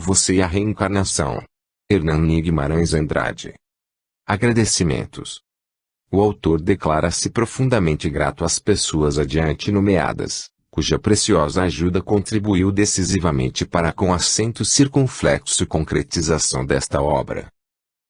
Você e a reencarnação. Hernani Guimarães Andrade. Agradecimentos. O autor declara-se profundamente grato às pessoas adiante nomeadas, cuja preciosa ajuda contribuiu decisivamente para com acento circunflexo concretização desta obra.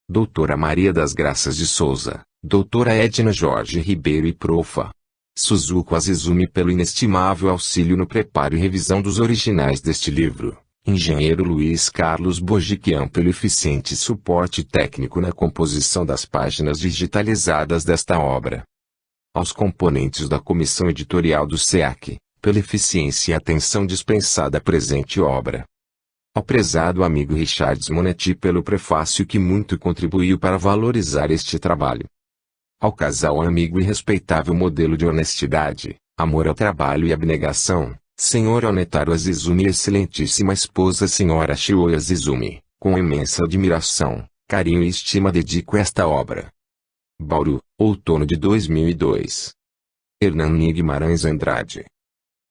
Doutora Maria das Graças de Souza, Doutora Edna Jorge Ribeiro e Profa. Suzuko Azizumi pelo inestimável auxílio no preparo e revisão dos originais deste livro. Engenheiro Luiz Carlos Bojiquian pelo eficiente suporte técnico na composição das páginas digitalizadas desta obra. Aos componentes da comissão editorial do SEAC, pela eficiência e atenção dispensada à presente obra. Ao prezado amigo Richards Monetti pelo prefácio que muito contribuiu para valorizar este trabalho. Ao casal amigo e respeitável modelo de honestidade, amor ao trabalho e abnegação, Senhor Onetaro Azizumi e excelentíssima esposa Senhora Shio Azizumi, com imensa admiração, carinho e estima dedico esta obra. Bauru, outono de 2002. Hernani Guimarães Andrade.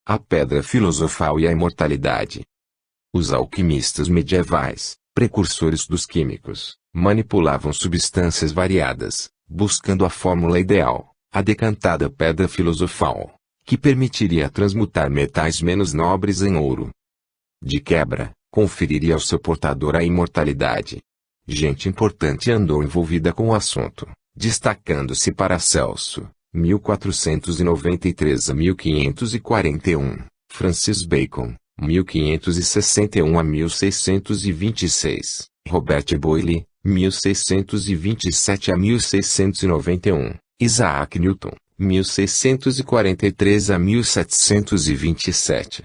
A Pedra Filosofal e a Imortalidade. Os alquimistas medievais, precursores dos químicos, manipulavam substâncias variadas, buscando a fórmula ideal, a decantada pedra filosofal, que permitiria transmutar metais menos nobres em ouro. De quebra, conferiria ao seu portador a imortalidade. Gente importante andou envolvida com o assunto, destacando-se Paracelso, 1493 a 1541, Francis Bacon, 1561 a 1626, Robert Boyle, 1627 a 1691, Isaac Newton, 1643 a 1727.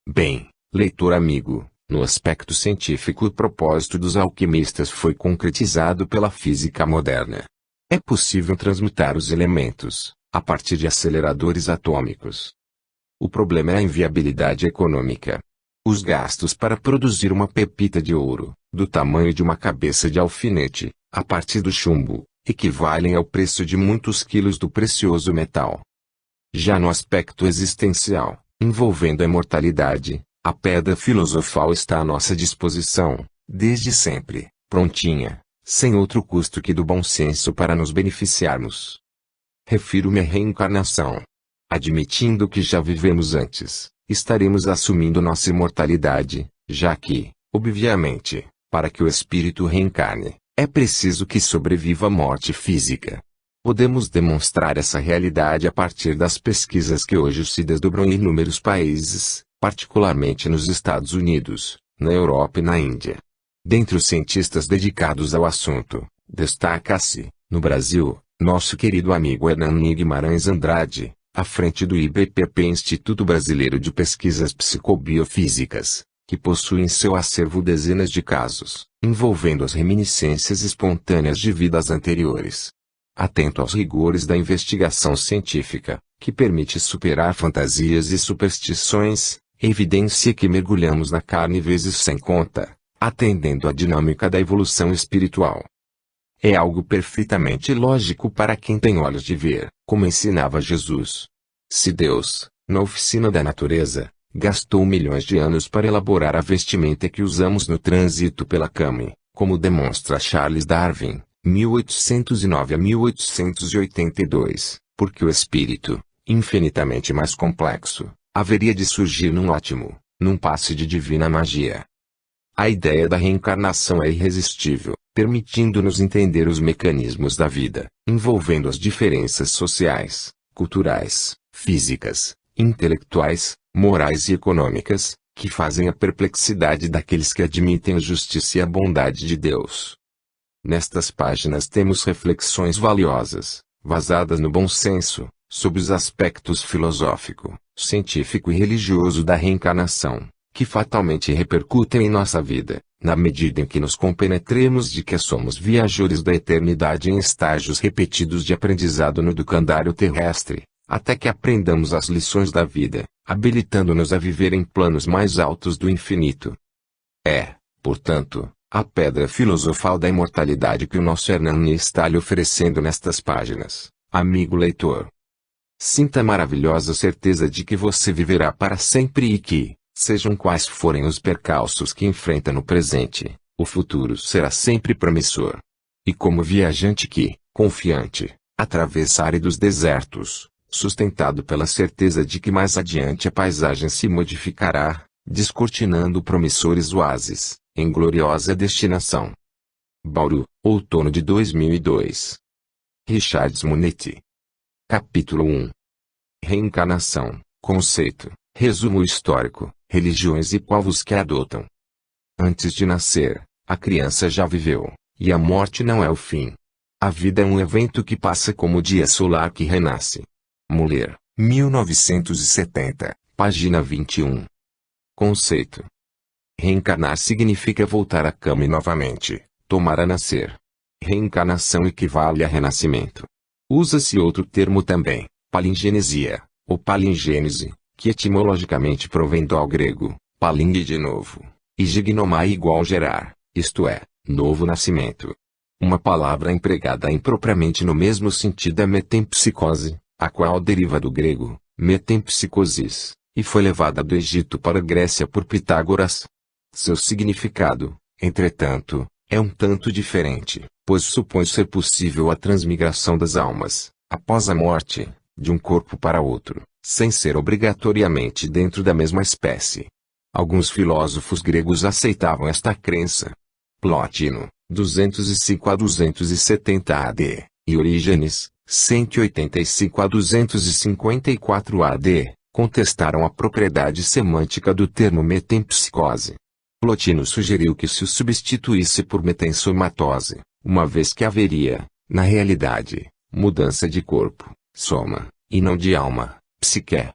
Bem, leitor amigo, no aspecto científico o propósito dos alquimistas foi concretizado pela física moderna. É possível transmutar os elementos, a partir de aceleradores atômicos. O problema é a inviabilidade econômica. Os gastos para produzir uma pepita de ouro, do tamanho de uma cabeça de alfinete, a partir do chumbo, equivalem ao preço de muitos quilos do precioso metal. Já no aspecto existencial, envolvendo a imortalidade, a pedra filosofal está à nossa disposição, desde sempre, prontinha, sem outro custo que do bom senso para nos beneficiarmos. Refiro-me à reencarnação. Admitindo que já vivemos antes, estaremos assumindo nossa imortalidade, já que, obviamente, para que o espírito reencarne, é preciso que sobreviva a morte física. Podemos demonstrar essa realidade a partir das pesquisas que hoje se desdobram em inúmeros países, particularmente nos Estados Unidos, na Europa e na Índia. Dentre os cientistas dedicados ao assunto, destaca-se, no Brasil, nosso querido amigo Hernani Guimarães Andrade, à frente do IBPP Instituto Brasileiro de Pesquisas Psicobiofísicas, que possui em seu acervo dezenas de casos, envolvendo as reminiscências espontâneas de vidas anteriores. Atento aos rigores da investigação científica, que permite superar fantasias e superstições, evidencia que mergulhamos na carne vezes sem conta, atendendo à dinâmica da evolução espiritual. É algo perfeitamente lógico para quem tem olhos de ver, como ensinava Jesus. Se Deus, na oficina da natureza, gastou milhões de anos para elaborar a vestimenta que usamos no trânsito pela cama, como demonstra Charles Darwin, 1809 a 1882, porque o espírito, infinitamente mais complexo, haveria de surgir num ótimo, num passe de divina magia. A ideia da reencarnação é irresistível, permitindo-nos entender os mecanismos da vida, envolvendo as diferenças sociais, culturais, físicas, intelectuais, morais e econômicas, que fazem a perplexidade daqueles que admitem a justiça e a bondade de Deus. Nestas páginas temos reflexões valiosas, vazadas no bom senso, sobre os aspectos filosófico, científico e religioso da reencarnação, que fatalmente repercutem em nossa vida, na medida em que nos compenetremos de que somos viajores da eternidade em estágios repetidos de aprendizado no educandário terrestre, até que aprendamos as lições da vida, habilitando-nos a viver em planos mais altos do infinito. É, portanto, a pedra filosofal da imortalidade que o nosso Hernani está lhe oferecendo nestas páginas, amigo leitor. Sinta a maravilhosa certeza de que você viverá para sempre e que, Sejam quais forem os percalços que enfrenta no presente, o futuro será sempre promissor. E como viajante que, confiante, atravessa áridos desertos, sustentado pela certeza de que mais adiante a paisagem se modificará, descortinando promissores oásis, em gloriosa destinação. Bauru, outono de 2002. Richard Simonetti. Capítulo 1. Reencarnação, conceito, resumo histórico, religiões e povos que a adotam. Antes de nascer, a criança já viveu, e a morte não é o fim. A vida é um evento que passa como o dia solar que renasce. Muller, 1970, página 21. Conceito. Reencarnar significa voltar à cama e novamente, tomar a nascer. Reencarnação equivale a renascimento. Usa-se outro termo também, palingenesia, ou palingênese, que etimologicamente provém do grego, palinge de novo, e gignomai igual gerar, isto é, novo nascimento. Uma palavra empregada impropriamente no mesmo sentido é metempsicose, a qual deriva do grego, metempsicosis, e foi levada do Egito para a Grécia por Pitágoras. Seu significado, entretanto, é um tanto diferente, pois supõe ser possível a transmigração das almas, após a morte, de um corpo para outro, sem ser obrigatoriamente dentro da mesma espécie. Alguns filósofos gregos aceitavam esta crença. Plotino, 205 a 270 AD, e Orígenes, 185 a 254 AD, contestaram a propriedade semântica do termo metempsicose. Plotino sugeriu que se o substituísse por metensomatose, uma vez que haveria, na realidade, mudança de corpo, soma, e não de alma, psique.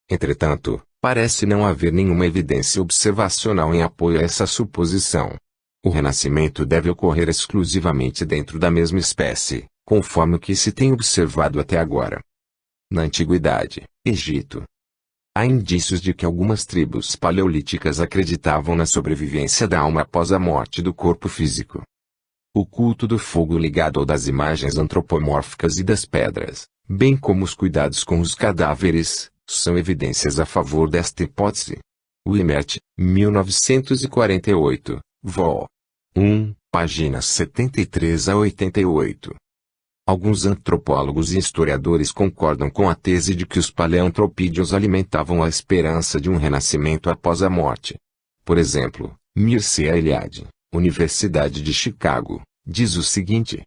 Entretanto, parece não haver nenhuma evidência observacional em apoio a essa suposição. O renascimento deve ocorrer exclusivamente dentro da mesma espécie, conforme o que se tem observado até agora. Na Antiguidade, Egito. Há indícios de que algumas tribos paleolíticas acreditavam na sobrevivência da alma após a morte do corpo físico. O culto do fogo ligado ao das imagens antropomórficas e das pedras, bem como os cuidados com os cadáveres, são evidências a favor desta hipótese. Wimmert, 1948, Vol. 1, páginas 73 a 88. Alguns antropólogos e historiadores concordam com a tese de que os paleantropídeos alimentavam a esperança de um renascimento após a morte. Por exemplo, Mircea Eliade, Universidade de Chicago, diz o seguinte.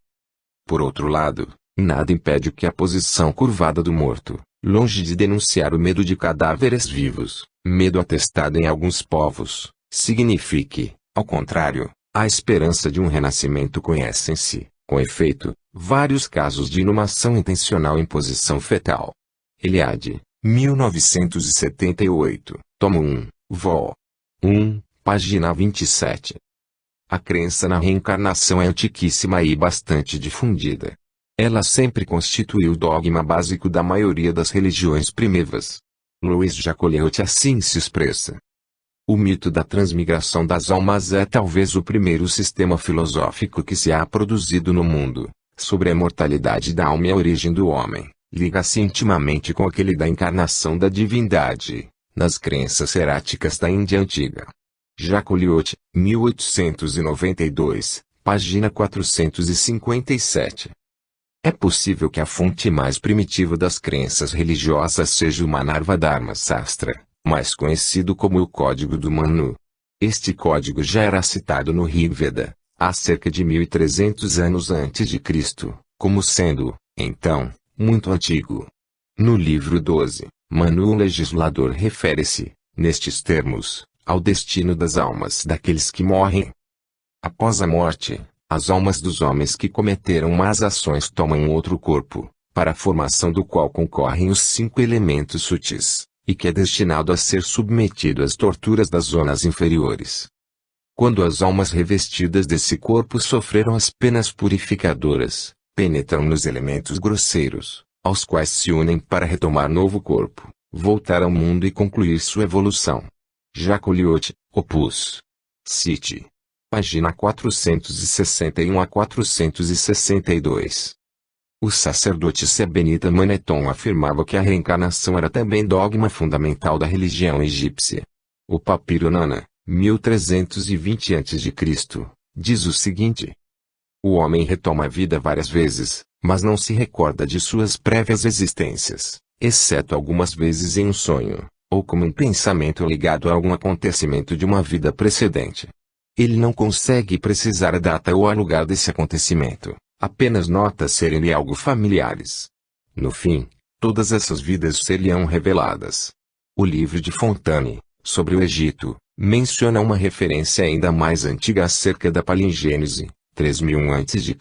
Por outro lado, nada impede que a posição curvada do morto, longe de denunciar o medo de cadáveres vivos, medo atestado em alguns povos, signifique, ao contrário, a esperança de um renascimento. Conhecem-se, com efeito, vários casos de inumação intencional em posição fetal. Eliade, 1978, tomo 1, vol. 1, página 27. A crença na reencarnação é antiquíssima e bastante difundida. Ela sempre constituiu o dogma básico da maioria das religiões primevas. Louis Jacoliot assim se expressa. O mito da transmigração das almas é talvez o primeiro sistema filosófico que se há produzido no mundo, sobre a mortalidade da alma e a origem do homem. Liga-se intimamente com aquele da encarnação da divindade, nas crenças heráticas da Índia antiga. Jacoliot, 1892, página 457. É possível que a fonte mais primitiva das crenças religiosas seja o Manarva Dharma Sastra, mais conhecido como o Código do Manu. Este código já era citado no Rig Veda, há cerca de 1300 anos antes de Cristo, como sendo, então, muito antigo. No livro 12, Manu o legislador refere-se, nestes termos, ao destino das almas daqueles que morrem. Após a morte, as almas dos homens que cometeram más ações tomam outro corpo, para a formação do qual concorrem os 5 elementos sutis, e que é destinado a ser submetido às torturas das zonas inferiores. Quando as almas revestidas desse corpo sofreram as penas purificadoras, penetram nos elementos grosseiros, aos quais se unem para retomar novo corpo, voltar ao mundo e concluir sua evolução. Jacoliot, Opus. Cite. Página 461 a 462. O sacerdote Sebenita Maneton afirmava que a reencarnação era também dogma fundamental da religião egípcia. O Papiro Nana, 1320 a.C., diz o seguinte: o homem retoma a vida várias vezes, mas não se recorda de suas prévias existências, exceto algumas vezes em um sonho, ou como um pensamento ligado a algum acontecimento de uma vida precedente. Ele não consegue precisar a data ou a lugar desse acontecimento, apenas nota serem-lhe algo familiares. No fim, todas essas vidas ser-lhe-ão reveladas. O livro de Fontane, sobre o Egito, menciona uma referência ainda mais antiga acerca da palingênese, 3001 a.C.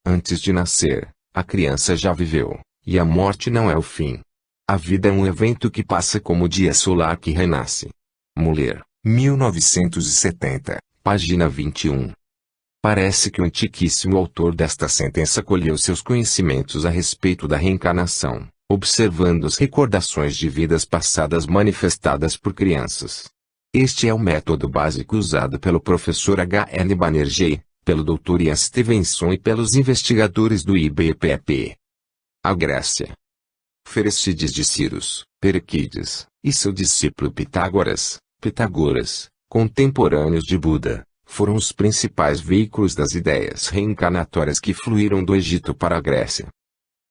Antes de nascer, a criança já viveu, e a morte não é o fim. A vida é um evento que passa como o dia solar que renasce. Muller, 1970, página 21. Parece que o antiquíssimo autor desta sentença colheu seus conhecimentos a respeito da reencarnação, observando as recordações de vidas passadas manifestadas por crianças. Este é o método básico usado pelo professor H. N. Banerjee, pelo Dr. Ian Stevenson e pelos investigadores do IBPP. A Grécia. Ferecides de Ciros, Pericles, e seu discípulo Pitágoras, contemporâneos de Buda, foram os principais veículos das ideias reencarnatórias que fluíram do Egito para a Grécia.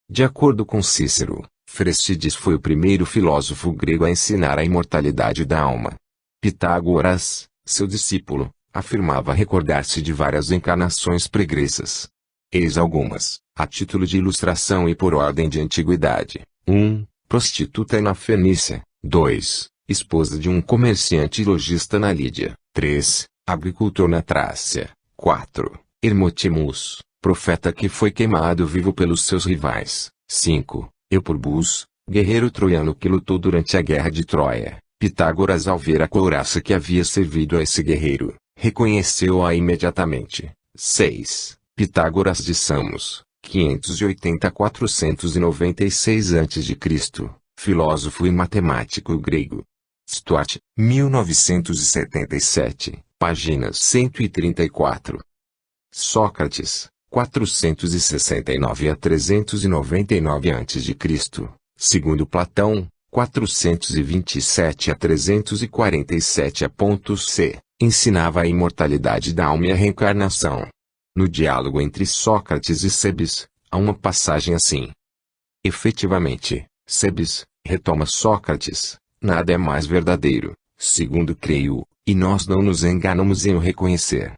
De acordo com Cícero, Ferecides foi o primeiro filósofo grego a ensinar a imortalidade da alma. Pitágoras, seu discípulo, afirmava recordar-se de várias encarnações pregressas. Eis algumas, a título de ilustração e por ordem de antiguidade. 1. Prostituta na Fenícia. 2. Esposa de um comerciante e lojista na Lídia. 3. Agricultor na Trácia. 4. Hermotimus, profeta que foi queimado vivo pelos seus rivais. 5. Euporbus, guerreiro troiano que lutou durante a guerra de Troia. Pitágoras, ao ver a couraça que havia servido a esse guerreiro, reconheceu-a imediatamente. 6. Pitágoras de Samos, 580-496 a.C., filósofo e matemático grego. Stuart, 1977, páginas 134. Sócrates, 469 a 399 a.C., segundo Platão, 427 a 347 a.C., ensinava a imortalidade da alma e a reencarnação. No diálogo entre Sócrates e Cebes, há uma passagem assim. Efetivamente, Cebes, retoma Sócrates, nada é mais verdadeiro, segundo creio, e nós não nos enganamos em o reconhecer.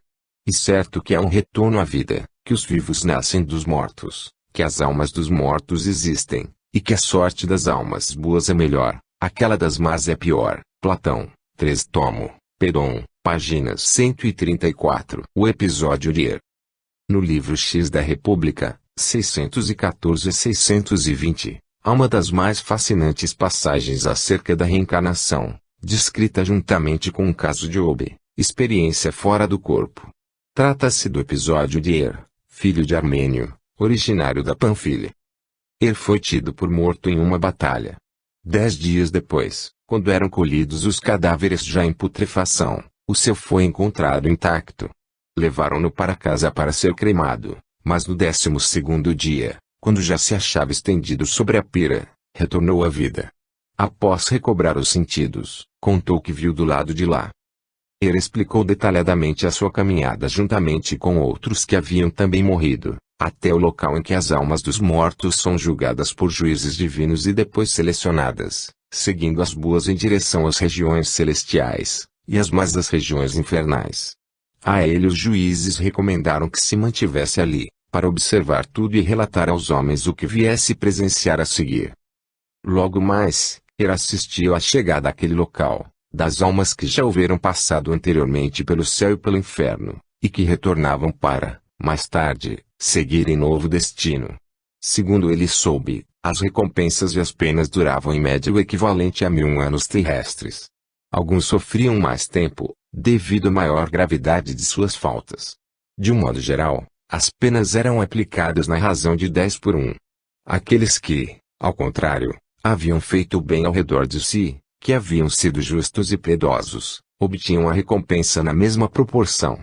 E certo que há um retorno à vida, que os vivos nascem dos mortos, que as almas dos mortos existem, e que a sorte das almas boas é melhor, aquela das más é pior. Platão, 3 tomo, Pedon, páginas 134. O episódio de no livro X da República, 614 a 620, há uma das mais fascinantes passagens acerca da reencarnação, descrita juntamente com o caso de Job, experiência fora do corpo. Trata-se do episódio de filho de Armênio, originário da Panfilha. Foi tido por morto em uma batalha. 10 dias depois, quando eram colhidos os cadáveres já em putrefação, o seu foi encontrado intacto. Levaram-no para casa para ser cremado, mas no 12º dia, quando já se achava estendido sobre a pira, retornou à vida. Após recobrar os sentidos, contou que viu do lado de lá. Explicou detalhadamente a sua caminhada juntamente com outros que haviam também morrido, até o local em que as almas dos mortos são julgadas por juízes divinos e depois selecionadas, seguindo as boas em direção às regiões celestiais, e as más às regiões infernais. A ele os juízes recomendaram que se mantivesse ali, para observar tudo e relatar aos homens o que viesse presenciar a seguir. Logo mais, assistiu à chegada àquele local, das almas que já houveram passado anteriormente pelo céu e pelo inferno, e que retornavam para, mais tarde, seguirem novo destino. Segundo ele soube, as recompensas e as penas duravam em média o equivalente a 1000 anos terrestres. Alguns sofriam mais tempo, devido à maior gravidade de suas faltas. De um modo geral, as penas eram aplicadas na razão de 10 por 1. Aqueles que, ao contrário, haviam feito o bem ao redor de si, que haviam sido justos e piedosos, obtinham a recompensa na mesma proporção.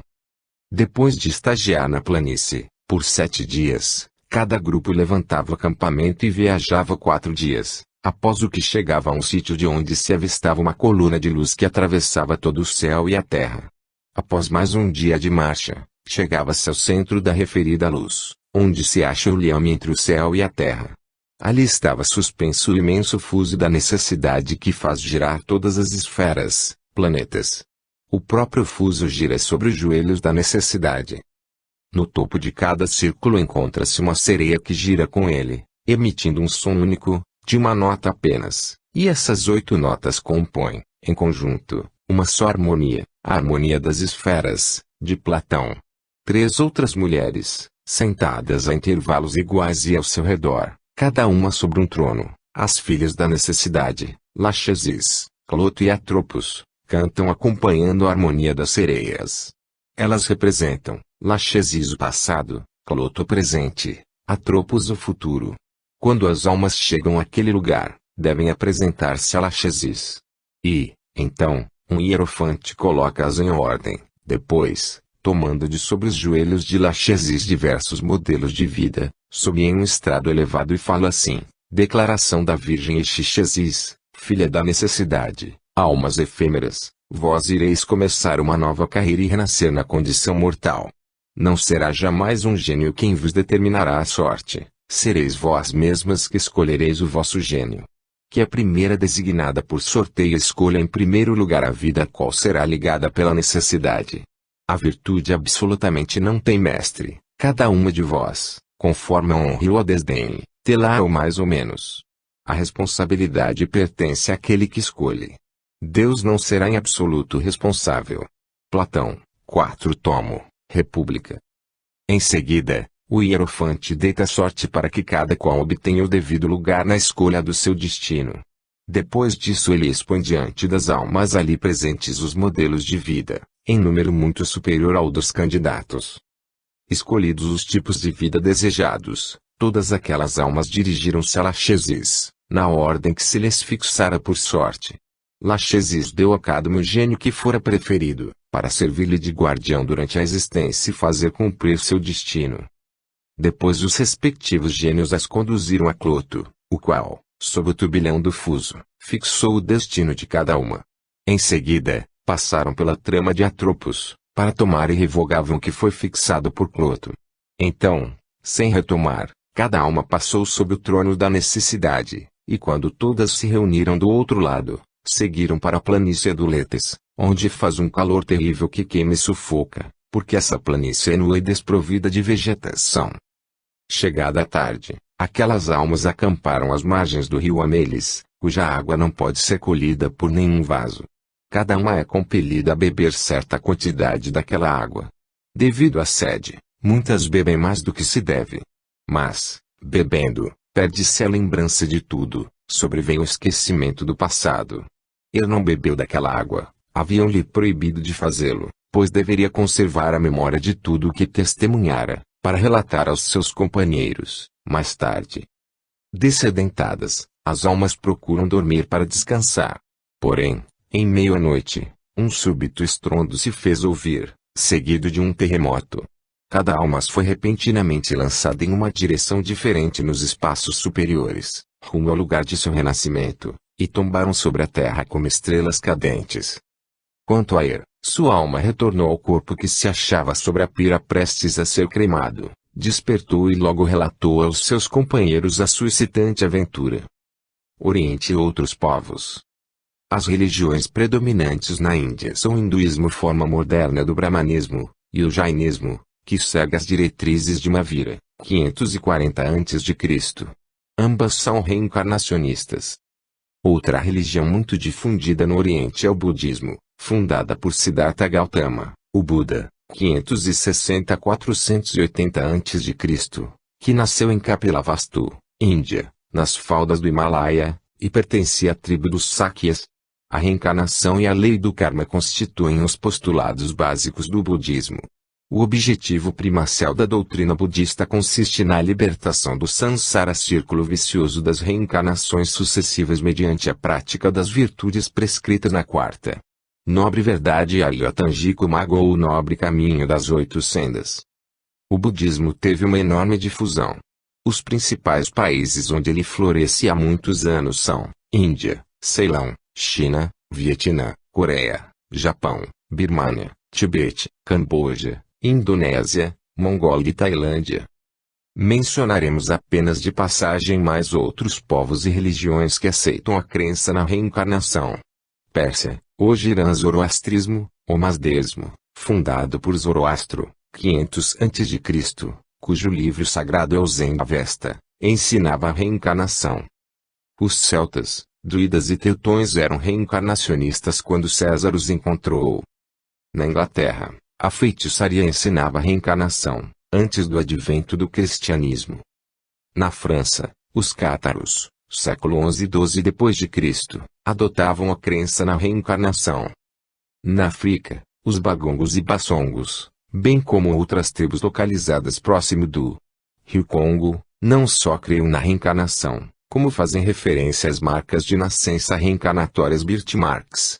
Depois de estagiar na planície, por 7 dias, cada grupo levantava acampamento e viajava 4 dias, Após o que chegava a um sítio de onde se avistava uma coluna de luz que atravessava todo o céu e a terra. Após mais um dia de marcha, chegava-se ao centro da referida luz, onde se acha o liame entre o céu e a terra. Ali estava suspenso o imenso fuso da necessidade que faz girar todas as esferas, planetas. O próprio fuso gira sobre os joelhos da necessidade. No topo de cada círculo encontra-se uma sereia que gira com ele, emitindo um som único, de uma nota apenas, e essas 8 notas compõem, em conjunto, uma só harmonia, a harmonia das esferas, de Platão. 3 outras mulheres, sentadas a intervalos iguais e ao seu redor, cada uma sobre um trono, as filhas da necessidade, Lachesis, Cloto e Atropos, cantam acompanhando a harmonia das sereias. Elas representam, Lachesis o passado, Cloto o presente, Atropos o futuro. Quando as almas chegam àquele lugar, devem apresentar-se a Lachesis. E, então, um hierofante coloca-as em ordem. Depois, tomando de sobre os joelhos de Lachesis diversos modelos de vida, sobe em um estrado elevado e fala assim: Declaração da Virgem Exixesis, filha da necessidade, almas efêmeras, vós ireis começar uma nova carreira e renascer na condição mortal. Não será jamais um gênio quem vos determinará a sorte. Sereis vós mesmas que escolhereis o vosso gênio. Que a primeira designada por sorteio escolha em primeiro lugar a vida a qual será ligada pela necessidade. A virtude absolutamente não tem mestre, cada uma de vós, conforme a honra ou a desdenhe, tê-la ou mais ou menos. A responsabilidade pertence àquele que escolhe. Deus não será em absoluto responsável. Platão, 4 tomo, República. Em seguida, o hierofante deita a sorte para que cada qual obtenha o devido lugar na escolha do seu destino. Depois disso ele expõe diante das almas ali presentes os modelos de vida, em número muito superior ao dos candidatos. Escolhidos os tipos de vida desejados, todas aquelas almas dirigiram-se a Lachesis, na ordem que se lhes fixara por sorte. Lachesis deu a cada um o gênio que fora preferido, para servir-lhe de guardião durante a existência e fazer cumprir seu destino. Depois os respectivos gênios as conduziram a Cloto, o qual, sob o turbilhão do fuso, fixou o destino de cada uma. Em seguida, passaram pela trama de Atropos, para tomar irrevogável o que foi fixado por Cloto. Então, sem retomar, cada alma passou sob o trono da necessidade, e quando todas se reuniram do outro lado, seguiram para a planície do Létes, onde faz um calor terrível que queima e sufoca, porque essa planície é nua e desprovida de vegetação. Chegada a tarde, aquelas almas acamparam às margens do rio Amelis, cuja água não pode ser colhida por nenhum vaso. Cada uma é compelida a beber certa quantidade daquela água. Devido à sede, muitas bebem mais do que se deve. Mas, bebendo, perde-se a lembrança de tudo, sobrevém o esquecimento do passado. Ele não bebeu daquela água, haviam-lhe proibido de fazê-lo, pois deveria conservar a memória de tudo o que testemunhara, para relatar aos seus companheiros, mais tarde. Dessedentadas, as almas procuram dormir para descansar. Porém, em meio à noite, um súbito estrondo se fez ouvir, seguido de um terremoto. Cada alma foi repentinamente lançada em uma direção diferente nos espaços superiores, rumo ao lugar de seu renascimento, e tombaram sobre a terra como estrelas cadentes. Quanto a Er, sua alma retornou ao corpo que se achava sobre a pira prestes a ser cremado, despertou e logo relatou aos seus companheiros a sua excitante aventura. Oriente e outros povos. As religiões predominantes na Índia são o hinduísmo, forma moderna do brahmanismo, e o jainismo, que segue as diretrizes de Mahavira, 540 a.C. Ambas são reencarnacionistas. Outra religião muito difundida no Oriente é o budismo, fundada por Siddhartha Gautama, o Buda, 560 a 480 a.C., que nasceu em Kapilavastu, Índia, nas faldas do Himalaia, e pertencia à tribo dos Sakyas. A reencarnação e a lei do karma constituem os postulados básicos do budismo. O objetivo primacial da doutrina budista consiste na libertação do samsara, círculo vicioso das reencarnações sucessivas mediante a prática das virtudes prescritas na quarta nobre verdade Arya-Tangika Magga, ou o nobre caminho das 8 sendas. O budismo teve uma enorme difusão. Os principais países onde ele floresce há muitos anos são Índia, Ceilão, China, Vietnã, Coreia, Japão, Birmânia, Tibete, Camboja, Indonésia, Mongólia e Tailândia. Mencionaremos apenas de passagem mais outros povos e religiões que aceitam a crença na reencarnação. Pérsia, hoje Irã. Zoroastrismo, ou Mazdesmo, fundado por Zoroastro, 500 a.C., cujo livro sagrado é o Zend-Avesta, ensinava a reencarnação. Os celtas, druidas e teutões eram reencarnacionistas quando César os encontrou. Na Inglaterra, a feitiçaria ensinava a reencarnação, antes do advento do cristianismo. Na França, os cátaros, século XI e XII d.C., adotavam a crença na reencarnação. Na África, os bagongos e bassongos, bem como outras tribos localizadas próximo do Rio Congo, não só criam na reencarnação, como fazem referência às marcas de nascença reencarnatórias birthmarks.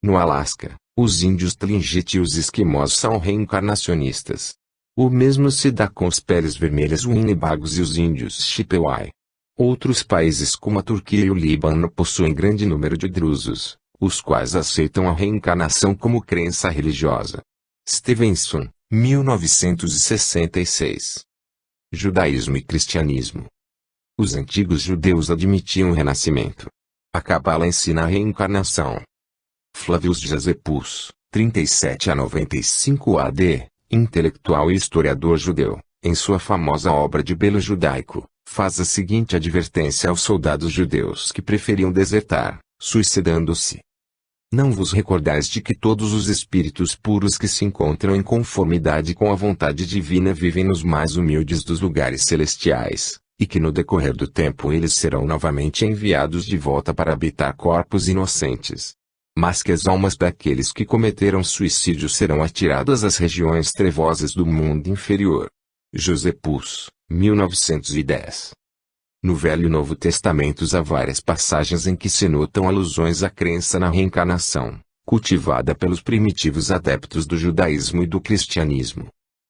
No Alasca, os índios Tlingit e os esquimós são reencarnacionistas. O mesmo se dá com os peles vermelhas Winnebagoes e os índios Chippewa. Outros países como a Turquia e o Líbano possuem grande número de drusos, os quais aceitam a reencarnação como crença religiosa. Stevenson, 1966. Judaísmo e cristianismo. Os antigos judeus admitiam o renascimento. A Cabala ensina a reencarnação. Flavius Josepus, 37 a 95 AD, intelectual e historiador judeu, em sua famosa obra de Belo Judaico, faz a seguinte advertência aos soldados judeus que preferiam desertar, suicidando-se. Não vos recordais de que todos os espíritos puros que se encontram em conformidade com a vontade divina vivem nos mais humildes dos lugares celestiais, e que no decorrer do tempo eles serão novamente enviados de volta para habitar corpos inocentes. Mas que as almas daqueles que cometeram suicídio serão atiradas às regiões trevosas do mundo inferior. Josepus, 1910. No Velho e Novo Testamentos há várias passagens em que se notam alusões à crença na reencarnação, cultivada pelos primitivos adeptos do judaísmo e do cristianismo.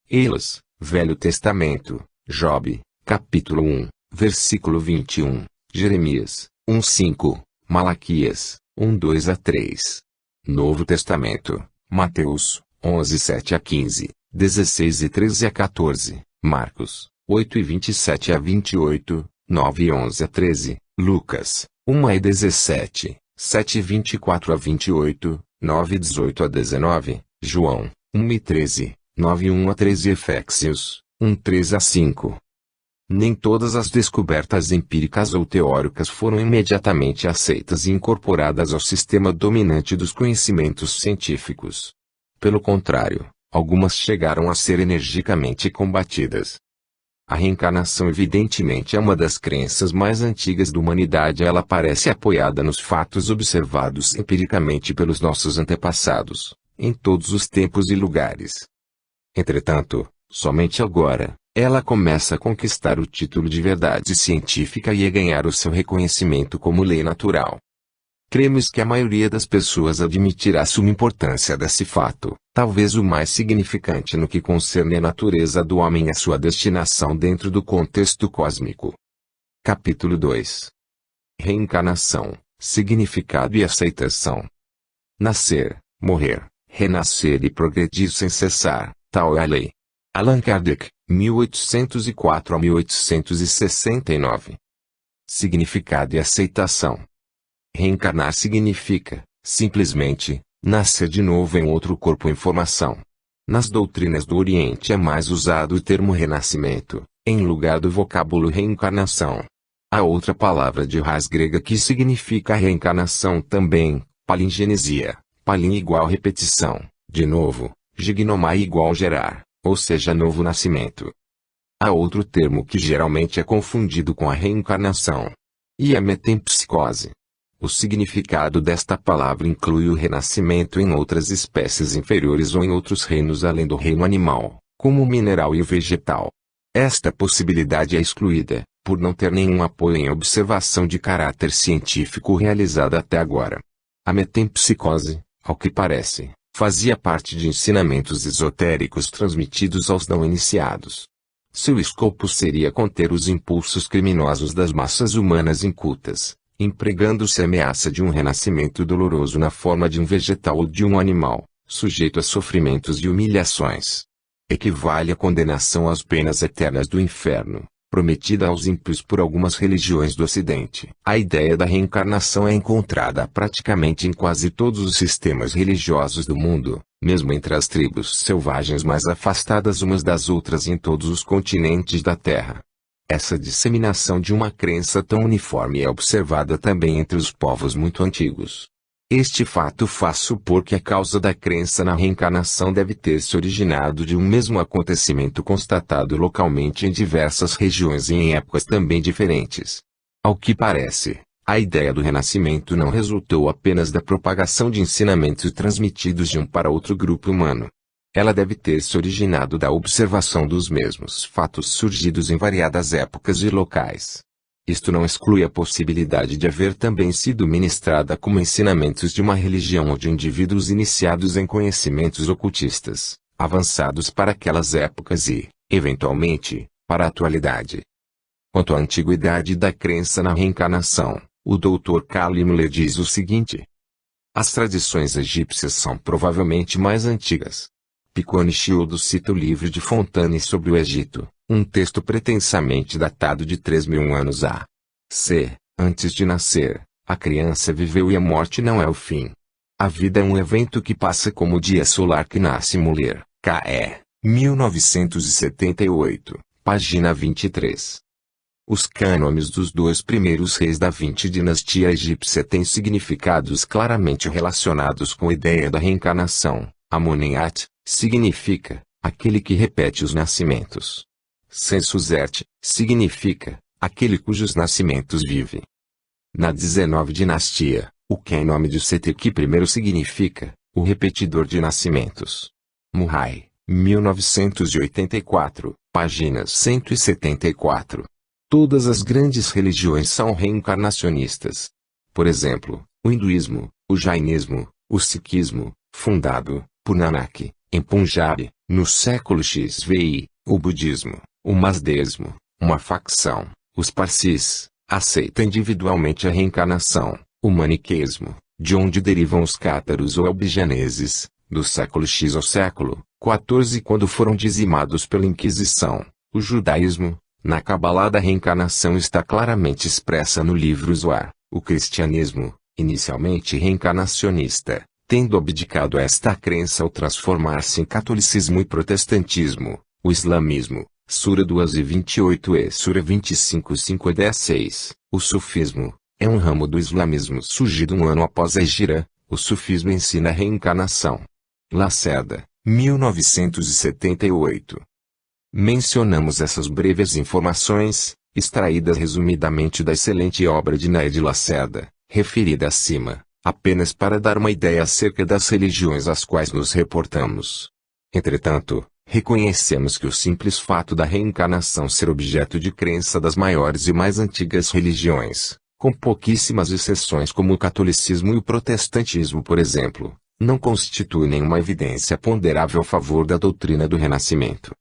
Elas, Velho Testamento, Job, capítulo 1, versículo 21, Jeremias, 1:5, Malaquias, 1:2 a 3. Novo Testamento, Mateus, 11:7 a 15, 16 e 13 a 14, Marcos, 8:27 a 28, 9:11 a 13, Lucas, 1:17, 7:24 a 28, 9:18 a 19, João, 1:13, 9:1 a 13 e Efésios, 1:3 a 5. Nem todas as descobertas empíricas ou teóricas foram imediatamente aceitas e incorporadas ao sistema dominante dos conhecimentos científicos. Pelo contrário, algumas chegaram a ser energicamente combatidas. A reencarnação evidentemente é uma das crenças mais antigas da humanidade. Ela parece apoiada nos fatos observados empiricamente pelos nossos antepassados, em todos os tempos e lugares. Entretanto, somente agora, ela começa a conquistar o título de verdade científica e a ganhar o seu reconhecimento como lei natural. Cremos que a maioria das pessoas admitirá a suma importância desse fato, talvez o mais significante no que concerne a natureza do homem e a sua destinação dentro do contexto cósmico. Capítulo 2. Reencarnação, significado e aceitação. Nascer, morrer, renascer e progredir sem cessar, tal é a lei. Allan Kardec, 1804 a 1869. Significado e aceitação. Reencarnar significa, simplesmente, nascer de novo em outro corpo em formação. Nas doutrinas do Oriente é mais usado o termo renascimento, em lugar do vocábulo reencarnação. Há outra palavra de raiz grega que significa reencarnação também, palingenesia, palin igual repetição, de novo, gignomai igual gerar, ou seja novo nascimento. Há outro termo que geralmente é confundido com a reencarnação, e a metempsicose. O significado desta palavra inclui o renascimento em outras espécies inferiores ou em outros reinos além do reino animal, como o mineral e o vegetal. Esta possibilidade é excluída, por não ter nenhum apoio em observação de caráter científico realizada até agora. A metempsicose, ao que parece, fazia parte de ensinamentos esotéricos transmitidos aos não iniciados. Seu escopo seria conter os impulsos criminosos das massas humanas incultas, empregando-se a ameaça de um renascimento doloroso na forma de um vegetal ou de um animal, sujeito a sofrimentos e humilhações. Equivale à condenação às penas eternas do inferno, prometida aos ímpios por algumas religiões do Ocidente. A ideia da reencarnação é encontrada praticamente em quase todos os sistemas religiosos do mundo, mesmo entre as tribos selvagens mais afastadas umas das outras e em todos os continentes da Terra. Essa disseminação de uma crença tão uniforme é observada também entre os povos muito antigos. Este fato faz supor que a causa da crença na reencarnação deve ter se originado de um mesmo acontecimento constatado localmente em diversas regiões e em épocas também diferentes. Ao que parece, a ideia do renascimento não resultou apenas da propagação de ensinamentos transmitidos de um para outro grupo humano. Ela deve ter se originado da observação dos mesmos fatos surgidos em variadas épocas e locais. Isto não exclui a possibilidade de haver também sido ministrada como ensinamentos de uma religião ou de indivíduos iniciados em conhecimentos ocultistas, avançados para aquelas épocas e, eventualmente, para a atualidade. Quanto à antiguidade da crença na reencarnação, o Dr. Carl Müller diz o seguinte: as tradições egípcias são provavelmente mais antigas. Piccone Chiodo cita o livro de Fontane sobre o Egito, um texto pretensamente datado de 3.000 anos a.C. Antes de nascer, a criança viveu e a morte não é o fim. A vida é um evento que passa como o dia solar que nasce. Müller, K.E. 1978, página 23. Os cânones dos dois primeiros reis da 20 dinastia egípcia têm significados claramente relacionados com a ideia da reencarnação. Amuniat significa aquele que repete os nascimentos. Sensuzert significa aquele cujos nascimentos vive. Na 19 dinastia, o nome de Setequi I significa o repetidor de nascimentos. Murray, 1984, páginas 174. Todas as grandes religiões são reencarnacionistas. Por exemplo, o hinduísmo, o jainismo, o sikhismo, fundado por Nanak, em Punjab, no século XVI, o budismo, o masdeísmo, uma facção, os parsis, aceita individualmente a reencarnação, o maniqueísmo, de onde derivam os cátaros ou albigeneses, do século X ao século XIV quando foram dizimados pela Inquisição, o judaísmo, na Cabalá da reencarnação está claramente expressa no livro Zohar, o cristianismo, inicialmente reencarnacionista, tendo abdicado esta crença ao transformar-se em catolicismo e protestantismo, o islamismo, Sura 2:28 e Sura 25:5-10:6, o sufismo, é um ramo do islamismo surgido um ano após a Hijra, o sufismo ensina a reencarnação. Lacerda, 1978. Mencionamos essas breves informações, extraídas resumidamente da excelente obra de Naed Lacerda, referida acima, apenas para dar uma ideia acerca das religiões às quais nos reportamos. Entretanto, reconhecemos que o simples fato da reencarnação ser objeto de crença das maiores e mais antigas religiões, com pouquíssimas exceções como o catolicismo e o protestantismo por exemplo, não constitui nenhuma evidência ponderável a favor da doutrina do renascimento.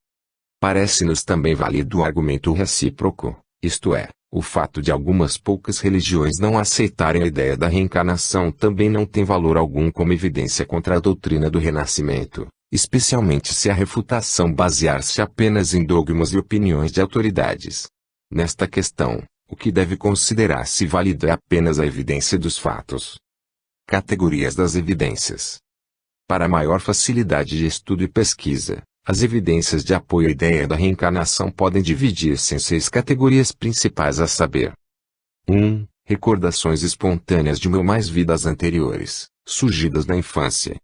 Parece-nos também válido o argumento recíproco, isto é, o fato de algumas poucas religiões não aceitarem a ideia da reencarnação também não tem valor algum como evidência contra a doutrina do renascimento, especialmente se a refutação basear-se apenas em dogmas e opiniões de autoridades. Nesta questão, o que deve considerar-se válido é apenas a evidência dos fatos. Categorias das evidências. Para maior facilidade de estudo e pesquisa, as evidências de apoio à ideia da reencarnação podem dividir-se em 6 categorias principais a saber. 1. Recordações espontâneas de mais vidas anteriores, surgidas na infância.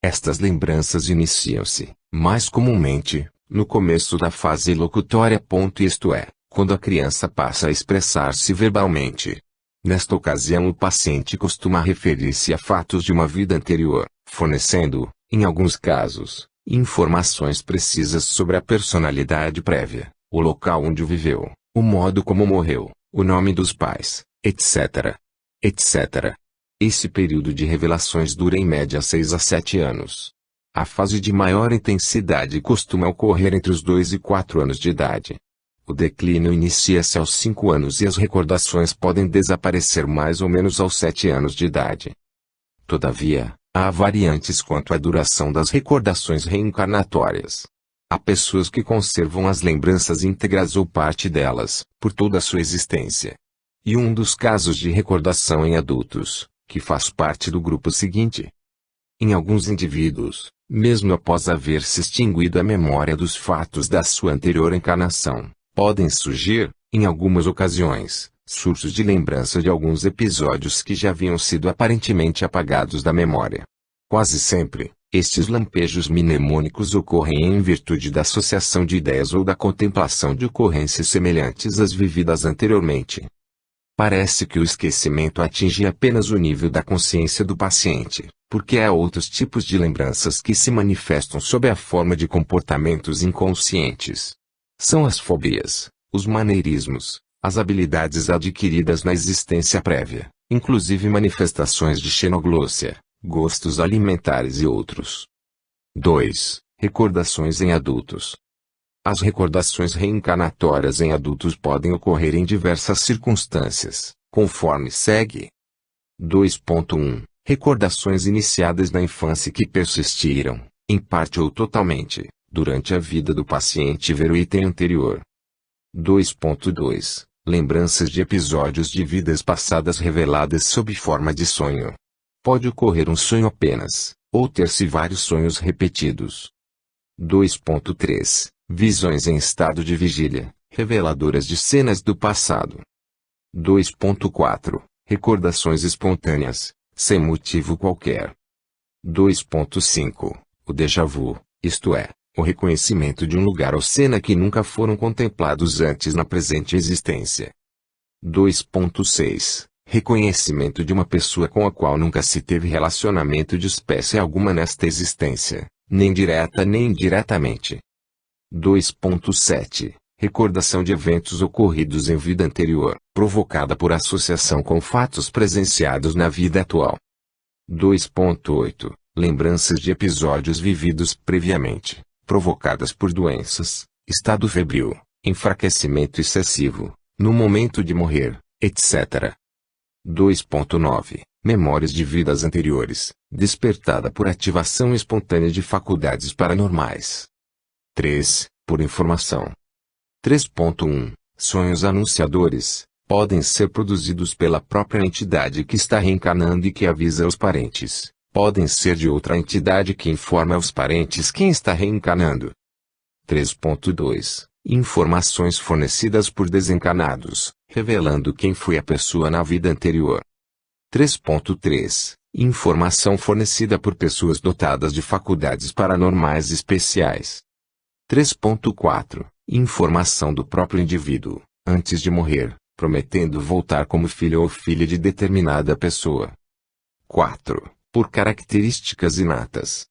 Estas lembranças iniciam-se, mais comumente, no começo da fase locutória. Isto é, quando a criança passa a expressar-se verbalmente. Nesta ocasião o paciente costuma referir-se a fatos de uma vida anterior, fornecendo, em alguns casos, informações precisas sobre a personalidade prévia, o local onde viveu, o modo como morreu, o nome dos pais, etc. etc. Esse período de revelações dura em média 6 a 7 anos. A fase de maior intensidade costuma ocorrer entre os 2 e 4 anos de idade. O declínio inicia-se aos 5 anos e as recordações podem desaparecer mais ou menos aos 7 anos de idade. Todavia, há variantes quanto à duração das recordações reencarnatórias. Há pessoas que conservam as lembranças íntegras ou parte delas, por toda a sua existência. E um dos casos de recordação em adultos, que faz parte do grupo seguinte. Em alguns indivíduos, mesmo após haver se extinguido a memória dos fatos da sua anterior encarnação, podem surgir, em algumas ocasiões, surtos de lembrança de alguns episódios que já haviam sido aparentemente apagados da memória. Quase sempre, estes lampejos mnemônicos ocorrem em virtude da associação de ideias ou da contemplação de ocorrências semelhantes às vividas anteriormente. Parece que o esquecimento atinge apenas o nível da consciência do paciente, porque há outros tipos de lembranças que se manifestam sob a forma de comportamentos inconscientes. São as fobias, os maneirismos, as habilidades adquiridas na existência prévia, inclusive manifestações de xenoglossia, gostos alimentares e outros. 2. Recordações em adultos. As recordações reencarnatórias em adultos podem ocorrer em diversas circunstâncias, conforme segue. 2.1. Recordações iniciadas na infância que persistiram, em parte ou totalmente, durante a vida do paciente ver o item anterior. 2.2. Lembranças de episódios de vidas passadas reveladas sob forma de sonho. Pode ocorrer um sonho apenas, ou ter-se vários sonhos repetidos. 2.3. Visões em estado de vigília, reveladoras de cenas do passado. 2.4. Recordações espontâneas, sem motivo qualquer. 2.5. O déjà vu, isto é, o reconhecimento de um lugar ou cena que nunca foram contemplados antes na presente existência. 2.6. Reconhecimento de uma pessoa com a qual nunca se teve relacionamento de espécie alguma nesta existência, nem direta nem indiretamente. 2.7. Recordação de eventos ocorridos em vida anterior, provocada por associação com fatos presenciados na vida atual. 2.8. Lembranças de episódios vividos previamente, provocadas por doenças, estado febril, enfraquecimento excessivo, no momento de morrer, etc. 2.9. Memórias de vidas anteriores, despertada por ativação espontânea de faculdades paranormais. 3. Por informação. 3.1. Sonhos anunciadores, podem ser produzidos pela própria entidade que está reencarnando e que avisa os parentes. Podem ser de outra entidade que informa aos parentes quem está reencarnando. 3.2. Informações fornecidas por desencarnados, revelando quem foi a pessoa na vida anterior. 3.3. Informação fornecida por pessoas dotadas de faculdades paranormais especiais. 3.4. Informação do próprio indivíduo, antes de morrer, prometendo voltar como filho ou filha de determinada pessoa. 4. Por características inatas.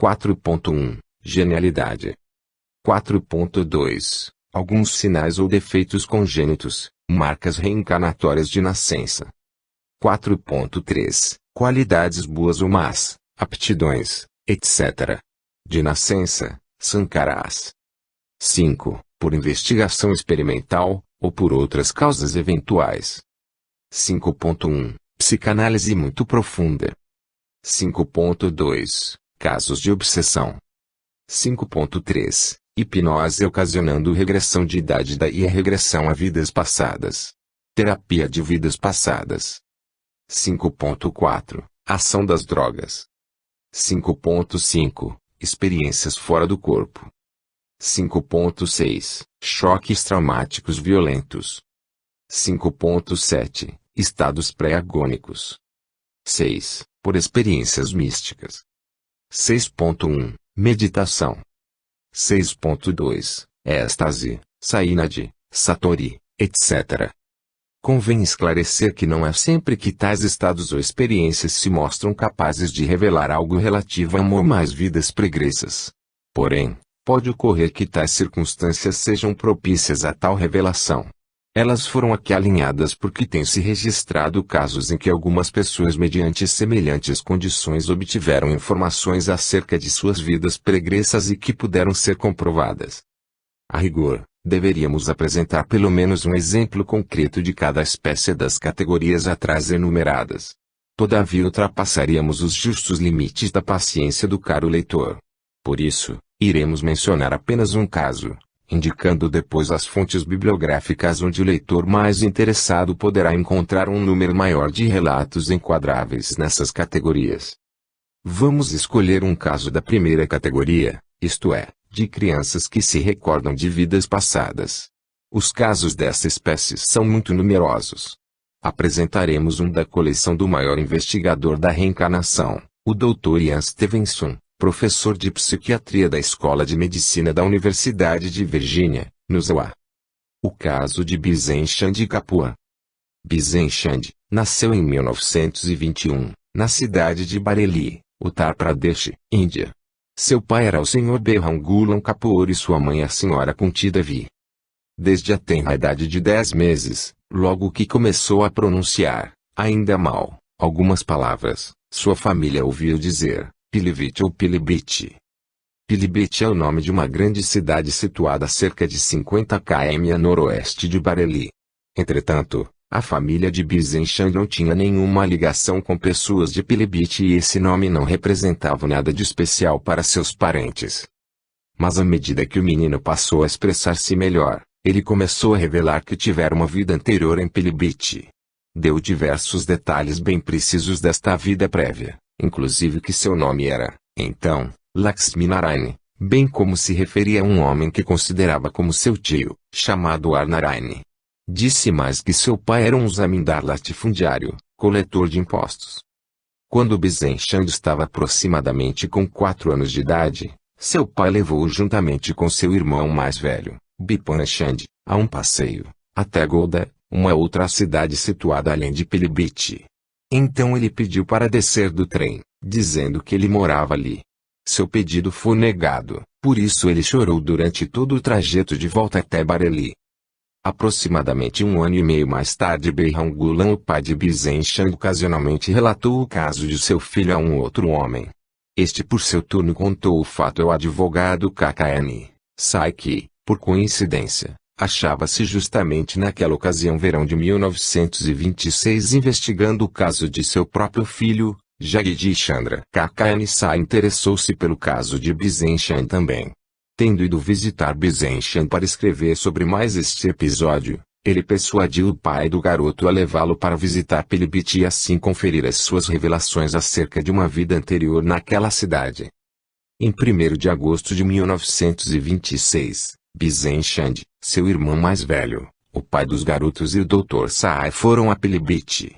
4.1. Genialidade. 4.2. Alguns sinais ou defeitos congênitos, marcas reencarnatórias de nascença. 4.3. Qualidades boas ou más, aptidões, etc. De nascença, sankaras. 5. Por investigação experimental, ou por outras causas eventuais. 5.1. Psicanálise muito profunda. 5.2. Casos de obsessão. 5.3. Hipnose ocasionando regressão de idade e a regressão a vidas passadas. Terapia de vidas passadas. 5.4. Ação das drogas. 5.5. Experiências fora do corpo. 5.6. Choques traumáticos violentos. 5.7. Estados pré-agônicos. 6. Por experiências místicas. 6.1. Meditação. 6.2. Êxtase, saínade, satori, etc. Convém esclarecer que não é sempre que tais estados ou experiências se mostram capazes de revelar algo relativo a uma ou mais vidas pregressas. Porém, pode ocorrer que tais circunstâncias sejam propícias a tal revelação. Elas foram aqui alinhadas porque tem se registrado casos em que algumas pessoas mediante semelhantes condições obtiveram informações acerca de suas vidas pregressas e que puderam ser comprovadas. A rigor, deveríamos apresentar pelo menos um exemplo concreto de cada espécie das categorias atrás enumeradas. Todavia ultrapassaríamos os justos limites da paciência do caro leitor. Por isso, iremos mencionar apenas um caso, indicando depois as fontes bibliográficas onde o leitor mais interessado poderá encontrar um número maior de relatos enquadráveis nessas categorias. Vamos escolher um caso da primeira categoria, isto é, de crianças que se recordam de vidas passadas. Os casos dessa espécie são muito numerosos. Apresentaremos um da coleção do maior investigador da reencarnação, o Dr. Ian Stevenson, professor de psiquiatria da Escola de Medicina da Universidade de Virgínia, nos USA. O caso de Bizenchand Kapua. Bizenchand nasceu em 1921, na cidade de Bareilly, Uttar Pradesh, Índia. Seu pai era o Sr. Berhangulam Kapoor e sua mãe a Sra. Kunti Devi. Desde a tenra idade de 10 meses, logo que começou a pronunciar, ainda mal, algumas palavras, sua família ouviu dizer Pilibhit ou Pilibhit. Pilibhit é o nome de uma grande cidade situada a cerca de 50 km a noroeste de Bareilly. Entretanto, a família de Bizenchand não tinha nenhuma ligação com pessoas de Pilibhit e esse nome não representava nada de especial para seus parentes. Mas à medida que o menino passou a expressar-se melhor, ele começou a revelar que tivera uma vida anterior em Pilibhit. Deu diversos detalhes bem precisos desta vida prévia, inclusive que seu nome era, então, Lakshminarayan, bem como se referia a um homem que considerava como seu tio, chamado Arnarayan. Disse mais que seu pai era um zamindar latifundiário, coletor de impostos. Quando Bizenchand estava aproximadamente com 4 anos de idade, seu pai levou-o juntamente com seu irmão mais velho, Bipanchand, a um passeio, até Golda, uma outra cidade situada além de Pilibhit. Então ele pediu para descer do trem, dizendo que ele morava ali. Seu pedido foi negado, por isso ele chorou durante todo o trajeto de volta até Bareilly. Aproximadamente 1 ano e meio mais tarde Berhangulam, o pai de Bizenchand, ocasionalmente relatou o caso de seu filho a um outro homem. Este por seu turno contou o fato ao advogado KKN Sai que, por coincidência, achava-se justamente naquela ocasião verão de 1926 investigando o caso de seu próprio filho, Jagdish Chandra. KKN Sai interessou-se pelo caso de Bizenchand também. Tendo ido visitar Bizenchand para escrever sobre mais este episódio, ele persuadiu o pai do garoto a levá-lo para visitar Pilibhit e assim conferir as suas revelações acerca de uma vida anterior naquela cidade. Em 1º de agosto de 1926, Bizenchand, seu irmão mais velho, o pai dos garotos e o Dr. Sai foram a Pilibhit.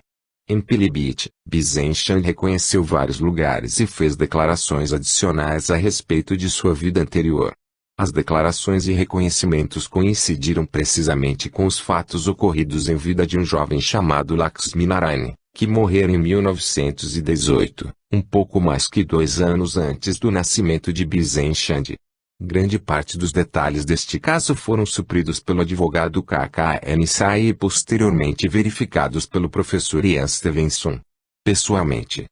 Em Pilibhit, Bizenchand reconheceu vários lugares e fez declarações adicionais a respeito de sua vida anterior. As declarações e reconhecimentos coincidiram precisamente com os fatos ocorridos em vida de um jovem chamado Lakshminarayan, que morrera em 1918, um pouco mais que 2 anos antes do nascimento de Bizenchand. Grande parte dos detalhes deste caso foram supridos pelo advogado KKN Sai e posteriormente verificados pelo professor Ian Stevenson, pessoalmente.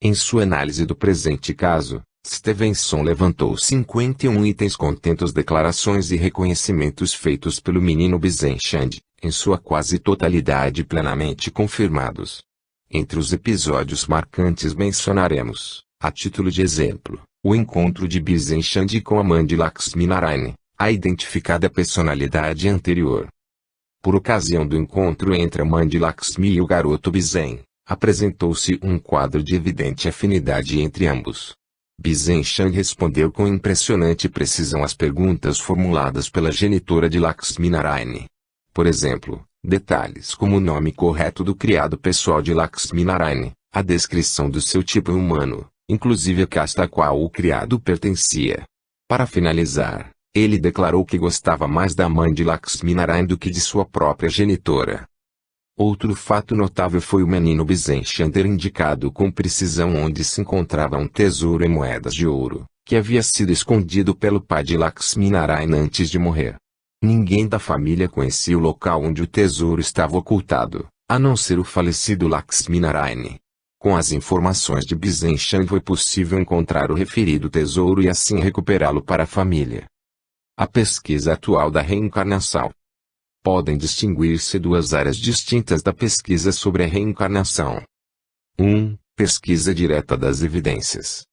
Em sua análise do presente caso, Stevenson levantou 51 itens contendo as declarações e reconhecimentos feitos pelo menino Bizenchand, em sua quase totalidade plenamente confirmados. Entre os episódios marcantes mencionaremos, a título de exemplo, o encontro de Bizenchand com a mãe de Lakshminarayan, a identificada personalidade anterior. Por ocasião do encontro entre a mãe de Lakshmi e o garoto Bizen, apresentou-se um quadro de evidente afinidade entre ambos. Bizenchand respondeu com impressionante precisão às perguntas formuladas pela genitora de Lakshminarayan. Por exemplo, detalhes como o nome correto do criado pessoal de Lakshminarayan, a descrição do seu tipo humano, inclusive a casta a qual o criado pertencia. Para finalizar, ele declarou que gostava mais da mãe de Lakshminarayan do que de sua própria genitora. Outro fato notável foi o menino Bizenchand ter indicado com precisão onde se encontrava um tesouro em moedas de ouro, que havia sido escondido pelo pai de Lakshminarayan antes de morrer. Ninguém da família conhecia o local onde o tesouro estava ocultado, a não ser o falecido Lakshminarayan. Com as informações de Bizenchand foi possível encontrar o referido tesouro e assim recuperá-lo para a família. A pesquisa atual da reencarnação. Podem distinguir-se duas áreas distintas da pesquisa sobre a reencarnação. 1. Pesquisa direta das evidências.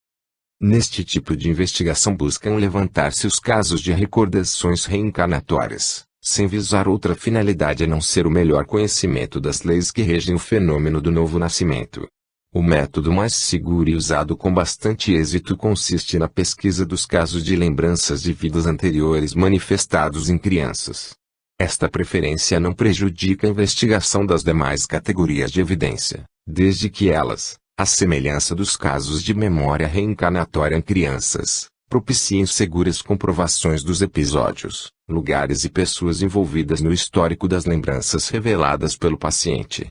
Neste tipo de investigação buscam levantar-se os casos de recordações reencarnatórias, sem visar outra finalidade a não ser o melhor conhecimento das leis que regem o fenômeno do novo nascimento. O método mais seguro e usado com bastante êxito consiste na pesquisa dos casos de lembranças de vidas anteriores manifestados em crianças. Esta preferência não prejudica a investigação das demais categorias de evidência, desde que elas, à semelhança dos casos de memória reencarnatória em crianças, propiciem seguras comprovações dos episódios, lugares e pessoas envolvidas no histórico das lembranças reveladas pelo paciente.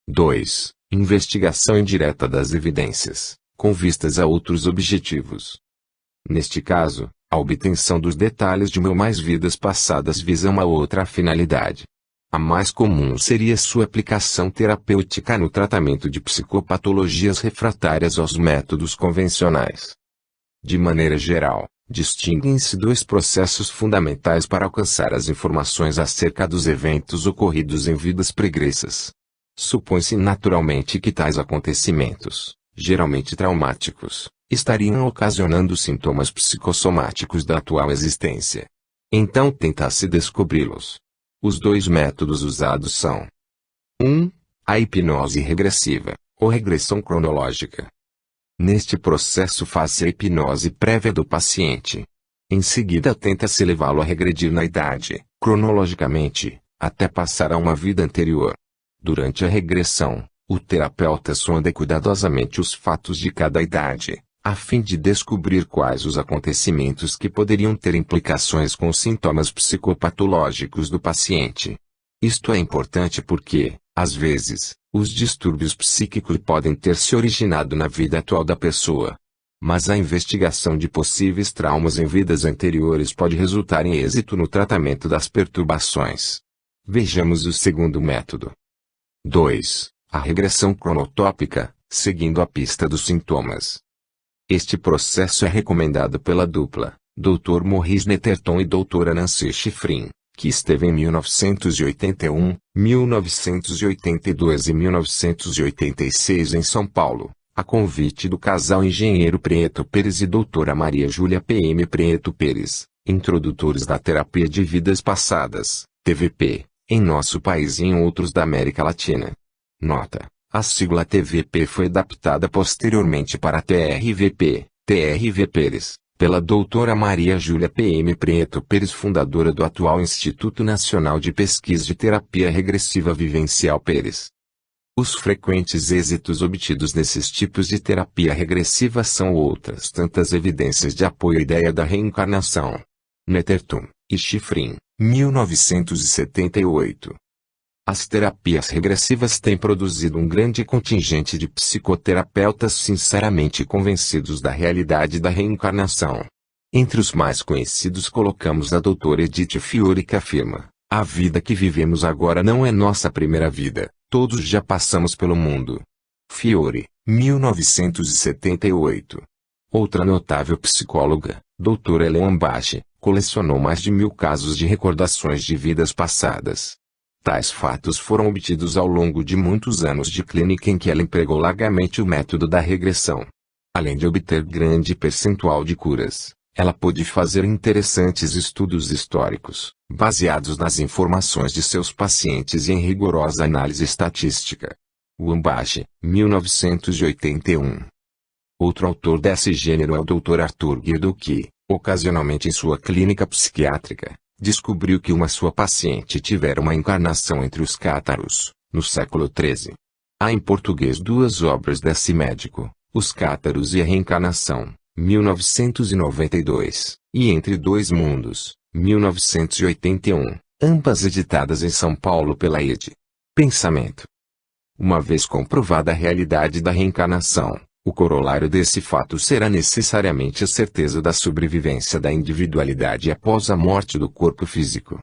2. Investigação indireta das evidências, com vistas a outros objetivos. Neste caso, a obtenção dos detalhes de uma ou mais vidas passadas visa uma outra finalidade. A mais comum seria sua aplicação terapêutica no tratamento de psicopatologias refratárias aos métodos convencionais. De maneira geral, distinguem-se dois processos fundamentais para alcançar as informações acerca dos eventos ocorridos em vidas pregressas. Supõe-se naturalmente que tais acontecimentos, geralmente traumáticos, estariam ocasionando sintomas psicossomáticos da atual existência. Então tenta-se descobri-los. Os dois métodos usados são: 1. A hipnose regressiva, ou regressão cronológica. Neste processo faz-se a hipnose prévia do paciente. Em seguida tenta-se levá-lo a regredir na idade, cronologicamente, até passar a uma vida anterior. Durante a regressão, o terapeuta sonda cuidadosamente os fatos de cada idade, a fim de descobrir quais os acontecimentos que poderiam ter implicações com os sintomas psicopatológicos do paciente. Isto é importante porque, às vezes, os distúrbios psíquicos podem ter se originado na vida atual da pessoa. Mas a investigação de possíveis traumas em vidas anteriores pode resultar em êxito no tratamento das perturbações. Vejamos o segundo método. 2. A regressão cronotópica, seguindo a pista dos sintomas. Este processo é recomendado pela dupla, Dr. Maurice Netterton e Dra. Nancy Schifrin, que esteve em 1981, 1982 e 1986 em São Paulo, a convite do casal Engenheiro Prieto Pérez e Dra. Maria Júlia P.M. Prieto Pérez, introdutores da terapia de vidas passadas, TVP, em nosso país e em outros da América Latina. Nota: a sigla TVP foi adaptada posteriormente para TRVP, TRV Pérez, pela Dra. Maria Júlia P.M. Prieto Pérez, fundadora do atual Instituto Nacional de Pesquisa de Terapia Regressiva Vivencial Pérez. Os frequentes êxitos obtidos nesses tipos de terapia regressiva são outras tantas evidências de apoio à ideia da reencarnação. Netterton e Schifrin, 1978. As terapias regressivas têm produzido um grande contingente de psicoterapeutas sinceramente convencidos da realidade da reencarnação. Entre os mais conhecidos colocamos a Dra. Edith Fiore, que afirma: a vida que vivemos agora não é nossa primeira vida, todos já passamos pelo mundo. Fiore, 1978. Outra notável psicóloga, Dra. Ellen Bache, colecionou mais de 1000 casos de recordações de vidas passadas. Tais fatos foram obtidos ao longo de muitos anos de clínica em que ela empregou largamente o método da regressão. Além de obter grande percentual de curas, ela pôde fazer interessantes estudos históricos, baseados nas informações de seus pacientes e em rigorosa análise estatística. Wambach, 1981. Outro autor desse gênero é o Dr. Arthur Guido, que, ocasionalmente em sua clínica psiquiátrica, descobriu que uma sua paciente tivera uma encarnação entre os cátaros, no século XIII. Há em português duas obras desse médico, Os Cátaros e a Reencarnação, 1992, e Entre Dois Mundos, 1981, ambas editadas em São Paulo pela ED. Pensamento. Uma vez comprovada a realidade da reencarnação, O corolário desse fato será necessariamente a certeza da sobrevivência da individualidade após a morte do corpo físico.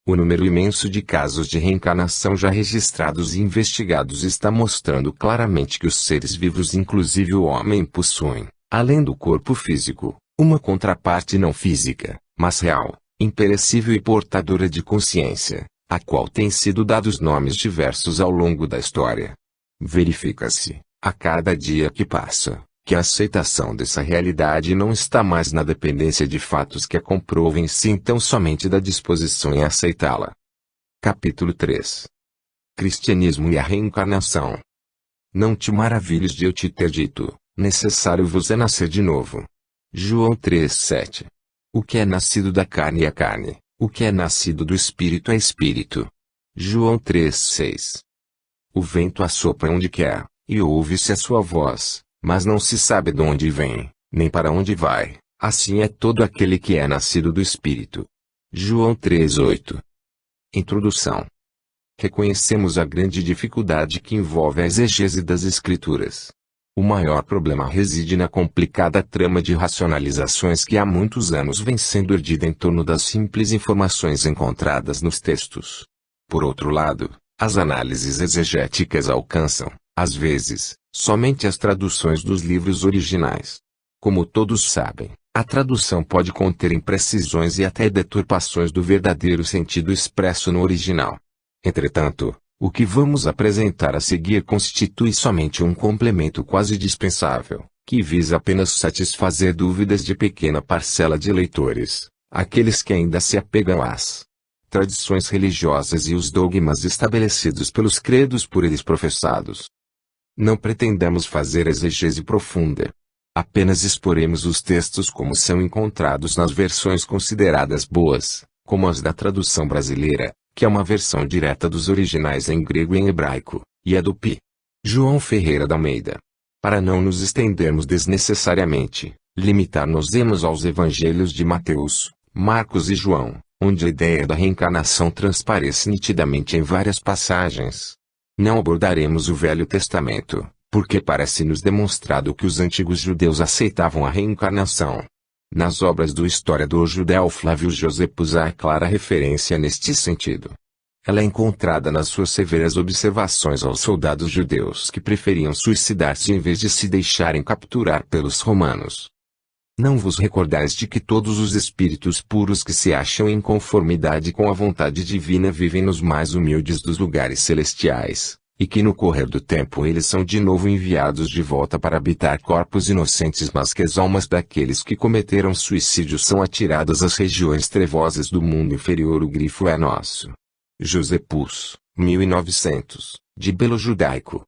O número imenso de casos de reencarnação já registrados e investigados está mostrando claramente que os seres vivos, inclusive o homem, possuem, além do corpo físico, uma contraparte não física, mas real, imperecível e portadora de consciência, a qual tem sido dados nomes diversos ao longo da história. Verifica-se, a cada dia que passa, que a aceitação dessa realidade não está mais na dependência de fatos que a comprovem, sim tão somente da disposição em aceitá-la. Capítulo 3. Cristianismo e a reencarnação. Não te maravilhes de eu te ter dito, necessário vos é nascer de novo. João 3,7. O que é nascido da carne é carne, o que é nascido do espírito é espírito. João 3,6. O vento assopra onde quer, e ouve-se a sua voz, mas não se sabe de onde vem, nem para onde vai. Assim é todo aquele que é nascido do Espírito. João 3,8. Introdução. Reconhecemos a grande dificuldade que envolve a exegese das Escrituras. O maior problema reside na complicada trama de racionalizações que há muitos anos vem sendo erdida em torno das simples informações encontradas nos textos. Por outro lado, as análises exegéticas alcançam, às vezes, somente as traduções dos livros originais. Como todos sabem, a tradução pode conter imprecisões e até deturpações do verdadeiro sentido expresso no original. Entretanto, o que vamos apresentar a seguir constitui somente um complemento quase dispensável, que visa apenas satisfazer dúvidas de pequena parcela de leitores, aqueles que ainda se apegam às tradições religiosas e os dogmas estabelecidos pelos credos por eles professados. Não pretendemos fazer exegese profunda. Apenas exporemos os textos como são encontrados nas versões consideradas boas, como as da tradução brasileira, que é uma versão direta dos originais em grego e em hebraico, e a do P. João Ferreira da Almeida. Para não nos estendermos desnecessariamente, limitar-nos-emos aos evangelhos de Mateus, Marcos e João, onde a ideia da reencarnação transparece nitidamente em várias passagens. Não abordaremos o Velho Testamento, porque parece-nos demonstrado que os antigos judeus aceitavam a reencarnação. Nas obras do historiador judeu Flávio Josefus há clara referência neste sentido. Ela é encontrada nas suas severas observações aos soldados judeus que preferiam suicidar-se em vez de se deixarem capturar pelos romanos. Não vos recordais de que todos os espíritos puros que se acham em conformidade com a vontade divina vivem nos mais humildes dos lugares celestiais, e que no correr do tempo eles são de novo enviados de volta para habitar corpos inocentes, mas que as almas daqueles que cometeram suicídio são atiradas às regiões trevosas do mundo inferior. O grifo é nosso. Josepus, 1900, de Belo Judaico.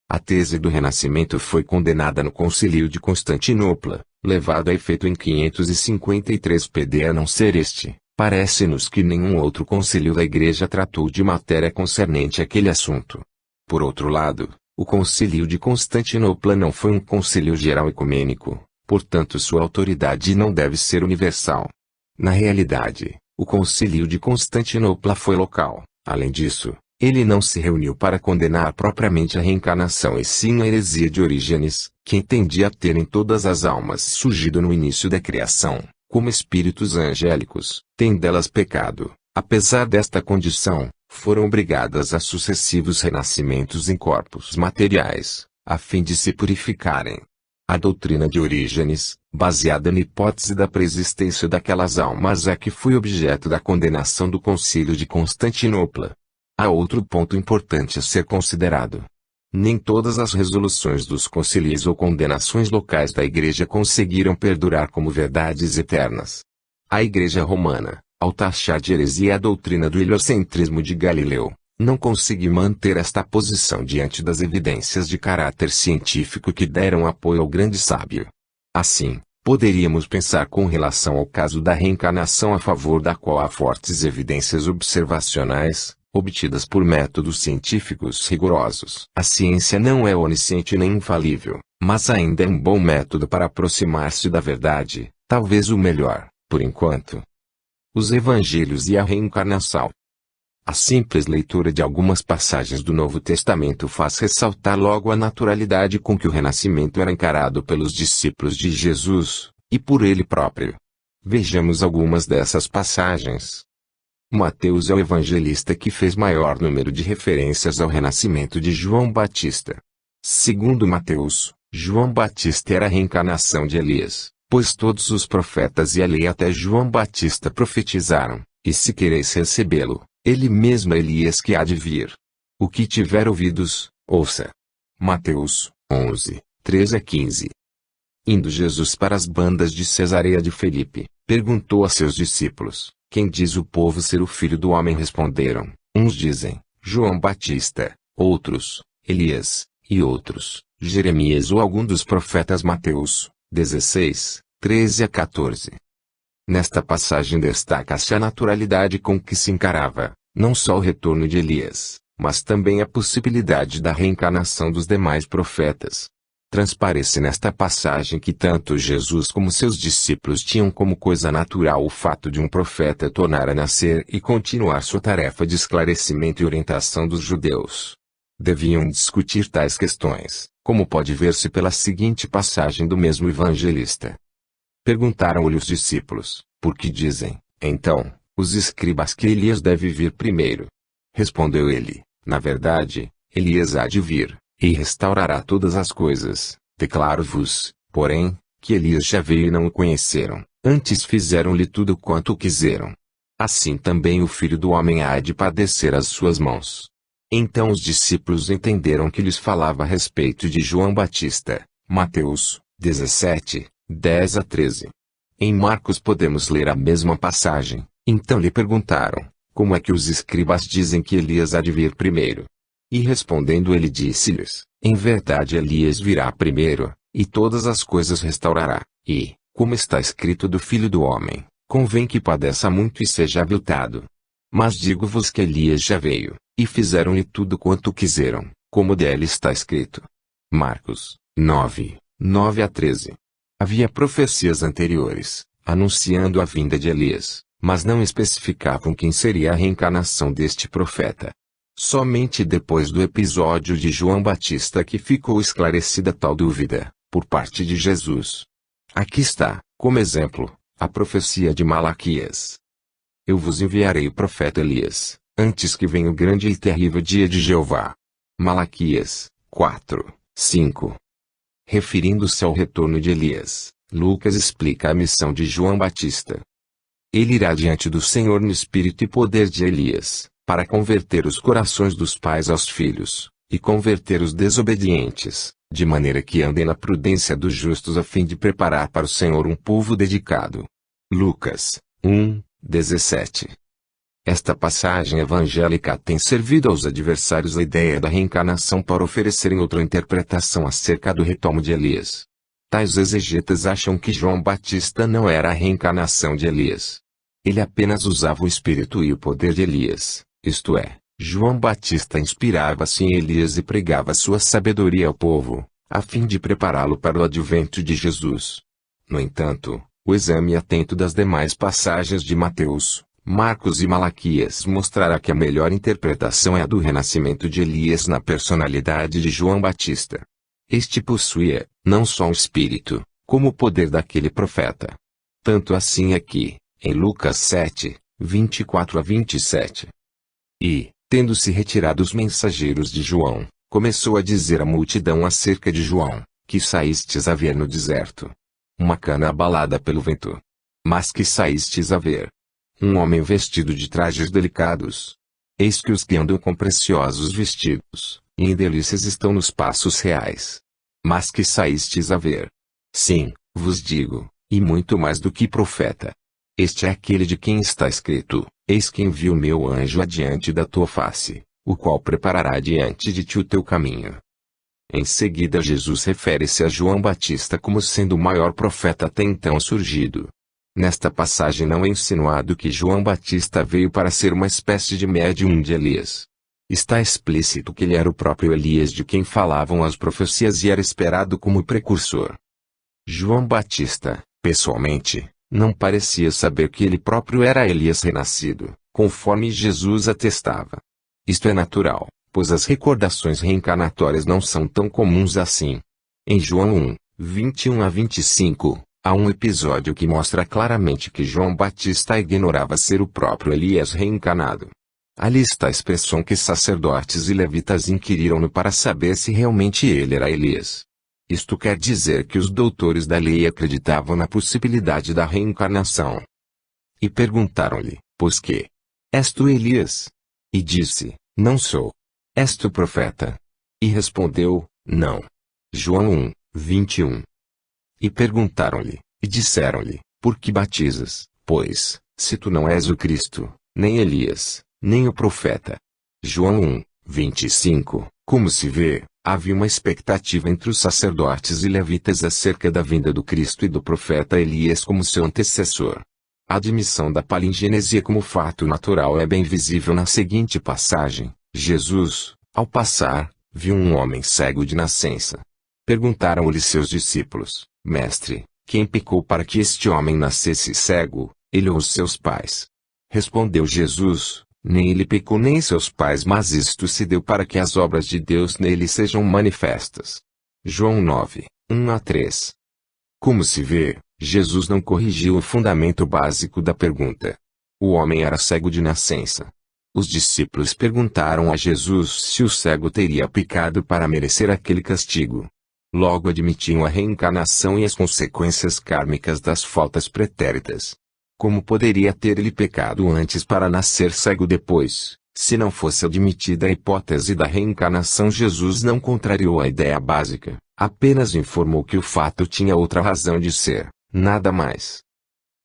A tese do Renascimento foi condenada no Concílio de Constantinopla, levado a efeito em 553 PD. A não ser este, parece-nos que nenhum outro concílio da Igreja tratou de matéria concernente àquele assunto. Por outro lado, o Concílio de Constantinopla não foi um concílio geral ecumênico, portanto sua autoridade não deve ser universal. Na realidade, o Concílio de Constantinopla foi local. Além disso, ele não se reuniu para condenar propriamente a reencarnação e sim a heresia de Orígenes, que entendia ter em todas as almas surgido no início da criação, como espíritos angélicos, têm delas pecado. Apesar desta condição, foram obrigadas a sucessivos renascimentos em corpos materiais, a fim de se purificarem. A doutrina de Orígenes, baseada na hipótese da preexistência daquelas almas, é que foi objeto da condenação do Concílio de Constantinopla. Há outro ponto importante a ser considerado. Nem todas as resoluções dos concílios ou condenações locais da Igreja conseguiram perdurar como verdades eternas. A Igreja Romana, ao taxar de heresia a doutrina do heliocentrismo de Galileu, não conseguiu manter esta posição diante das evidências de caráter científico que deram apoio ao grande sábio. Assim, poderíamos pensar com relação ao caso da reencarnação, a favor da qual há fortes evidências observacionais, obtidas por métodos científicos rigorosos. A ciência não é onisciente nem infalível, mas ainda é um bom método para aproximar-se da verdade, talvez o melhor, por enquanto. Os Evangelhos e a reencarnação. A simples leitura de algumas passagens do Novo Testamento faz ressaltar logo a naturalidade com que o renascimento era encarado pelos discípulos de Jesus, e por ele próprio. Vejamos algumas dessas passagens. Mateus é o evangelista que fez maior número de referências ao renascimento de João Batista. Segundo Mateus, João Batista era a reencarnação de Elias, pois todos os profetas e a lei até João Batista profetizaram, e se quereis recebê-lo, ele mesmo é Elias que há de vir. O que tiver ouvidos, ouça. Mateus 11, 13 a 15. Indo Jesus para as bandas de Cesareia de Filipe, perguntou a seus discípulos: quem diz o povo ser o Filho do Homem? Responderam: uns dizem, João Batista, outros, Elias, e outros, Jeremias ou algum dos profetas. Mateus 16, 13 a 14. Nesta passagem destaca-se a naturalidade com que se encarava, não só o retorno de Elias, mas também a possibilidade da reencarnação dos demais profetas. Transparece nesta passagem que tanto Jesus como seus discípulos tinham como coisa natural o fato de um profeta tornar a nascer e continuar sua tarefa de esclarecimento e orientação dos judeus. Deviam discutir tais questões, como pode ver-se pela seguinte passagem do mesmo evangelista. Perguntaram-lhe os discípulos: por que dizem, então, os escribas que Elias deve vir primeiro? Respondeu ele: na verdade, Elias há de vir, e restaurará todas as coisas. Declaro-vos, porém, que Elias já veio e não o conheceram, antes fizeram-lhe tudo quanto quiseram. Assim também o Filho do Homem há de padecer às suas mãos. Então os discípulos entenderam que lhes falava a respeito de João Batista. Mateus 17, 10 a 13. Em Marcos podemos ler a mesma passagem. Então lhe perguntaram: como é que os escribas dizem que Elias há de vir primeiro? E respondendo ele disse-lhes: em verdade Elias virá primeiro, e todas as coisas restaurará, e, como está escrito do Filho do Homem, convém que padeça muito e seja aviltado. Mas digo-vos que Elias já veio, e fizeram-lhe tudo quanto quiseram, como dele está escrito. Marcos 9, 9 a 13. Havia profecias anteriores, anunciando a vinda de Elias, mas não especificavam quem seria a reencarnação deste profeta. Somente depois do episódio de João Batista que ficou esclarecida tal dúvida, por parte de Jesus. Aqui está, como exemplo, a profecia de Malaquias. Eu vos enviarei o profeta Elias, antes que venha o grande e terrível dia de Jeová. Malaquias 4, 5. Referindo-se ao retorno de Elias, Lucas explica a missão de João Batista. Ele irá diante do Senhor no espírito e poder de Elias, para converter os corações dos pais aos filhos, e converter os desobedientes, de maneira que andem na prudência dos justos a fim de preparar para o Senhor um povo dedicado. Lucas 1, 17. Esta passagem evangélica tem servido aos adversários a ideia da reencarnação para oferecerem outra interpretação acerca do retorno de Elias. Tais exegetas acham que João Batista não era a reencarnação de Elias. Ele apenas usava o espírito e o poder de Elias, isto é, João Batista inspirava-se em Elias e pregava sua sabedoria ao povo, a fim de prepará-lo para o advento de Jesus. No entanto, o exame atento das demais passagens de Mateus, Marcos e Malaquias mostrará que a melhor interpretação é a do renascimento de Elias na personalidade de João Batista. Este possuía, não só um espírito, como o poder daquele profeta. Tanto assim é que, em Lucas 7, 24 a 27. E, tendo-se retirado os mensageiros de João, começou a dizer à multidão acerca de João, que saístes a ver no deserto. Uma cana abalada pelo vento. Mas que saístes a ver? Um homem vestido de trajes delicados. Eis que os que andam com preciosos vestidos, e em delícias estão nos passos reais. Mas que saístes a ver? Sim, vos digo, e muito mais do que profeta. Este é aquele de quem está escrito: eis que envio o meu anjo adiante da tua face, o qual preparará diante de ti o teu caminho. Em seguida Jesus refere-se a João Batista como sendo o maior profeta até então surgido. Nesta passagem não é insinuado que João Batista veio para ser uma espécie de médium de Elias. Está explícito que ele era o próprio Elias de quem falavam as profecias e era esperado como precursor. João Batista, pessoalmente, não parecia saber que ele próprio era Elias renascido, conforme Jesus atestava. Isto é natural, pois as recordações reencarnatórias não são tão comuns assim. Em João 1, 21 a 25, há um episódio que mostra claramente que João Batista ignorava ser o próprio Elias reencarnado. Ali está a expressão que sacerdotes e levitas inquiriram-no para saber se realmente ele era Elias. Isto quer dizer que os doutores da lei acreditavam na possibilidade da reencarnação. E perguntaram-lhe, pois que? És tu Elias? E disse, não sou. És tu profeta? E respondeu, não. João 1, 21. E perguntaram-lhe, e disseram-lhe, por que batizas, pois, se tu não és o Cristo, nem Elias, nem o profeta? João 1, 25. Como se vê, havia uma expectativa entre os sacerdotes e levitas acerca da vinda do Cristo e do profeta Elias como seu antecessor. A admissão da palingenesia como fato natural é bem visível na seguinte passagem. Jesus, ao passar, viu um homem cego de nascença. Perguntaram-lhe seus discípulos, Mestre, quem pecou para que este homem nascesse cego, ele ou os seus pais? Respondeu Jesus, nem ele pecou nem seus pais, mas isto se deu para que as obras de Deus nele sejam manifestas. João 9, 1 a 3. Como se vê, Jesus não corrigiu o fundamento básico da pergunta. O homem era cego de nascença. Os discípulos perguntaram a Jesus se o cego teria pecado para merecer aquele castigo. Logo admitiam a reencarnação e as consequências kármicas das faltas pretéritas. Como poderia ter ele pecado antes para nascer cego depois? Se não fosse admitida a hipótese da reencarnação, Jesus não contrariou a ideia básica, apenas informou que o fato tinha outra razão de ser, nada mais.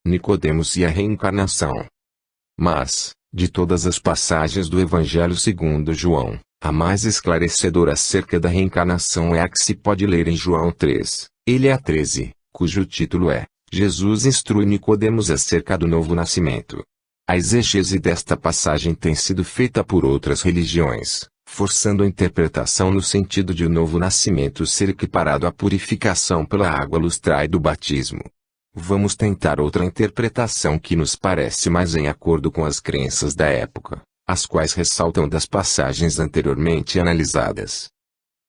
Nicodemos e a reencarnação. Mas, de todas as passagens do Evangelho segundo João, a mais esclarecedora acerca da reencarnação é a que se pode ler em João 3, ele a 13, cujo título é Jesus instrui Nicodemos acerca do novo nascimento. A exegese desta passagem tem sido feita por outras religiões, forçando a interpretação no sentido de o novo nascimento ser equiparado à purificação pela água lustral do batismo. Vamos tentar outra interpretação que nos parece mais em acordo com as crenças da época, as quais ressaltam das passagens anteriormente analisadas.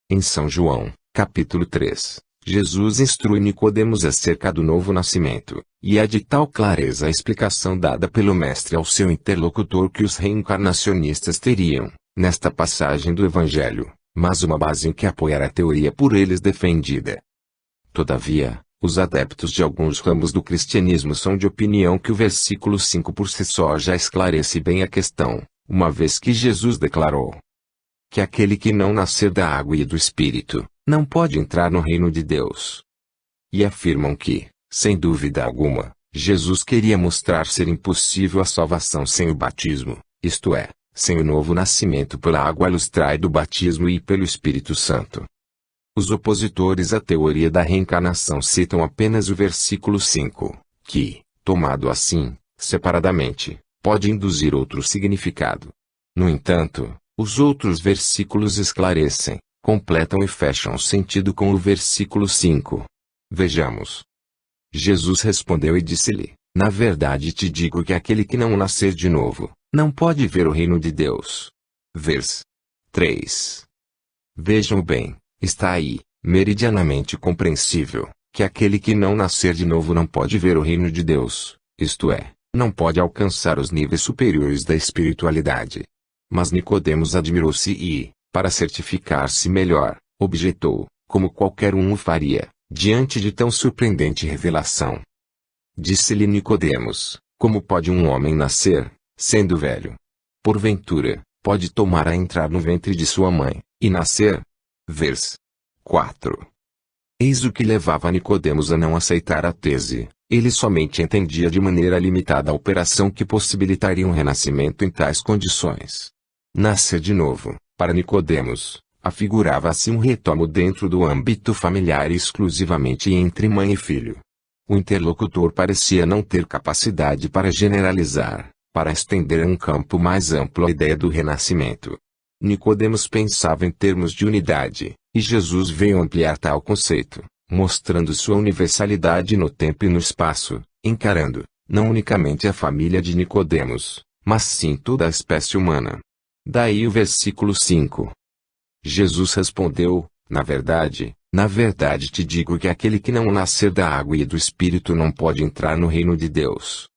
Em São João, capítulo 3, Jesus instrui Nicodemos acerca do novo nascimento, e é de tal clareza a explicação dada pelo Mestre ao seu interlocutor que os reencarnacionistas teriam, nesta passagem do Evangelho, mas uma base em que apoiar a teoria por eles defendida. Todavia, os adeptos de alguns ramos do cristianismo são de opinião que o versículo 5 por si só já esclarece bem a questão, uma vez que Jesus declarou que aquele que não nascer da água e do Espírito, não pode entrar no reino de Deus. E afirmam que, sem dúvida alguma, Jesus queria mostrar ser impossível a salvação sem o batismo, isto é, sem o novo nascimento pela água lustral do batismo e pelo Espírito Santo. Os opositores à teoria da reencarnação citam apenas o versículo 5, que, tomado assim, separadamente, pode induzir outro significado. No entanto, os outros versículos esclarecem, completam e fecham o sentido com o versículo 5. Vejamos. Jesus respondeu e disse-lhe, na verdade te digo que aquele que não nascer de novo, não pode ver o reino de Deus. Vers. 3. Vejam bem, está aí, meridianamente compreensível, que aquele que não nascer de novo não pode ver o reino de Deus, isto é, não pode alcançar os níveis superiores da espiritualidade. Mas Nicodemos admirou-se e, para certificar-se melhor, objetou, como qualquer um o faria, diante de tão surpreendente revelação. Disse-lhe Nicodemos, como pode um homem nascer, sendo velho? Porventura, pode tomar a entrar no ventre de sua mãe, e nascer? Vers. 4. Eis o que levava Nicodemos a não aceitar a tese. Ele somente entendia de maneira limitada a operação que possibilitaria um renascimento em tais condições. Nascer de novo, para Nicodemos, afigurava-se um retomo dentro do âmbito familiar exclusivamente entre mãe e filho. O interlocutor parecia não ter capacidade para generalizar, para estender a um campo mais amplo a ideia do renascimento. Nicodemos pensava em termos de unidade, e Jesus veio ampliar tal conceito, mostrando sua universalidade no tempo e no espaço, encarando, não unicamente a família de Nicodemos, mas sim toda a espécie humana. Daí o versículo 5. Jesus respondeu: na verdade te digo que aquele que não nascer da água e do Espírito não pode entrar no reino de Deus.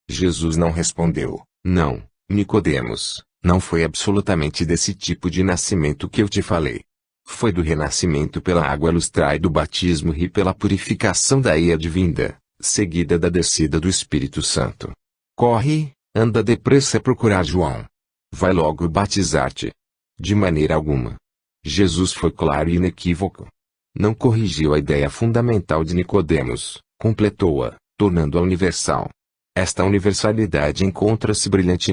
Jesus não respondeu: não, Nicodemos, não foi absolutamente desse tipo de nascimento que eu te falei. Foi do renascimento pela água lustrar e do batismo e pela purificação daí advinda, seguida da descida do Espírito Santo. Corre, anda depressa procurar João. Vai logo batizar-te. De maneira alguma. Jesus foi claro e inequívoco. Não corrigiu a ideia fundamental de Nicodemos, completou-a, tornando-a universal. Esta universalidade encontra-se brilhante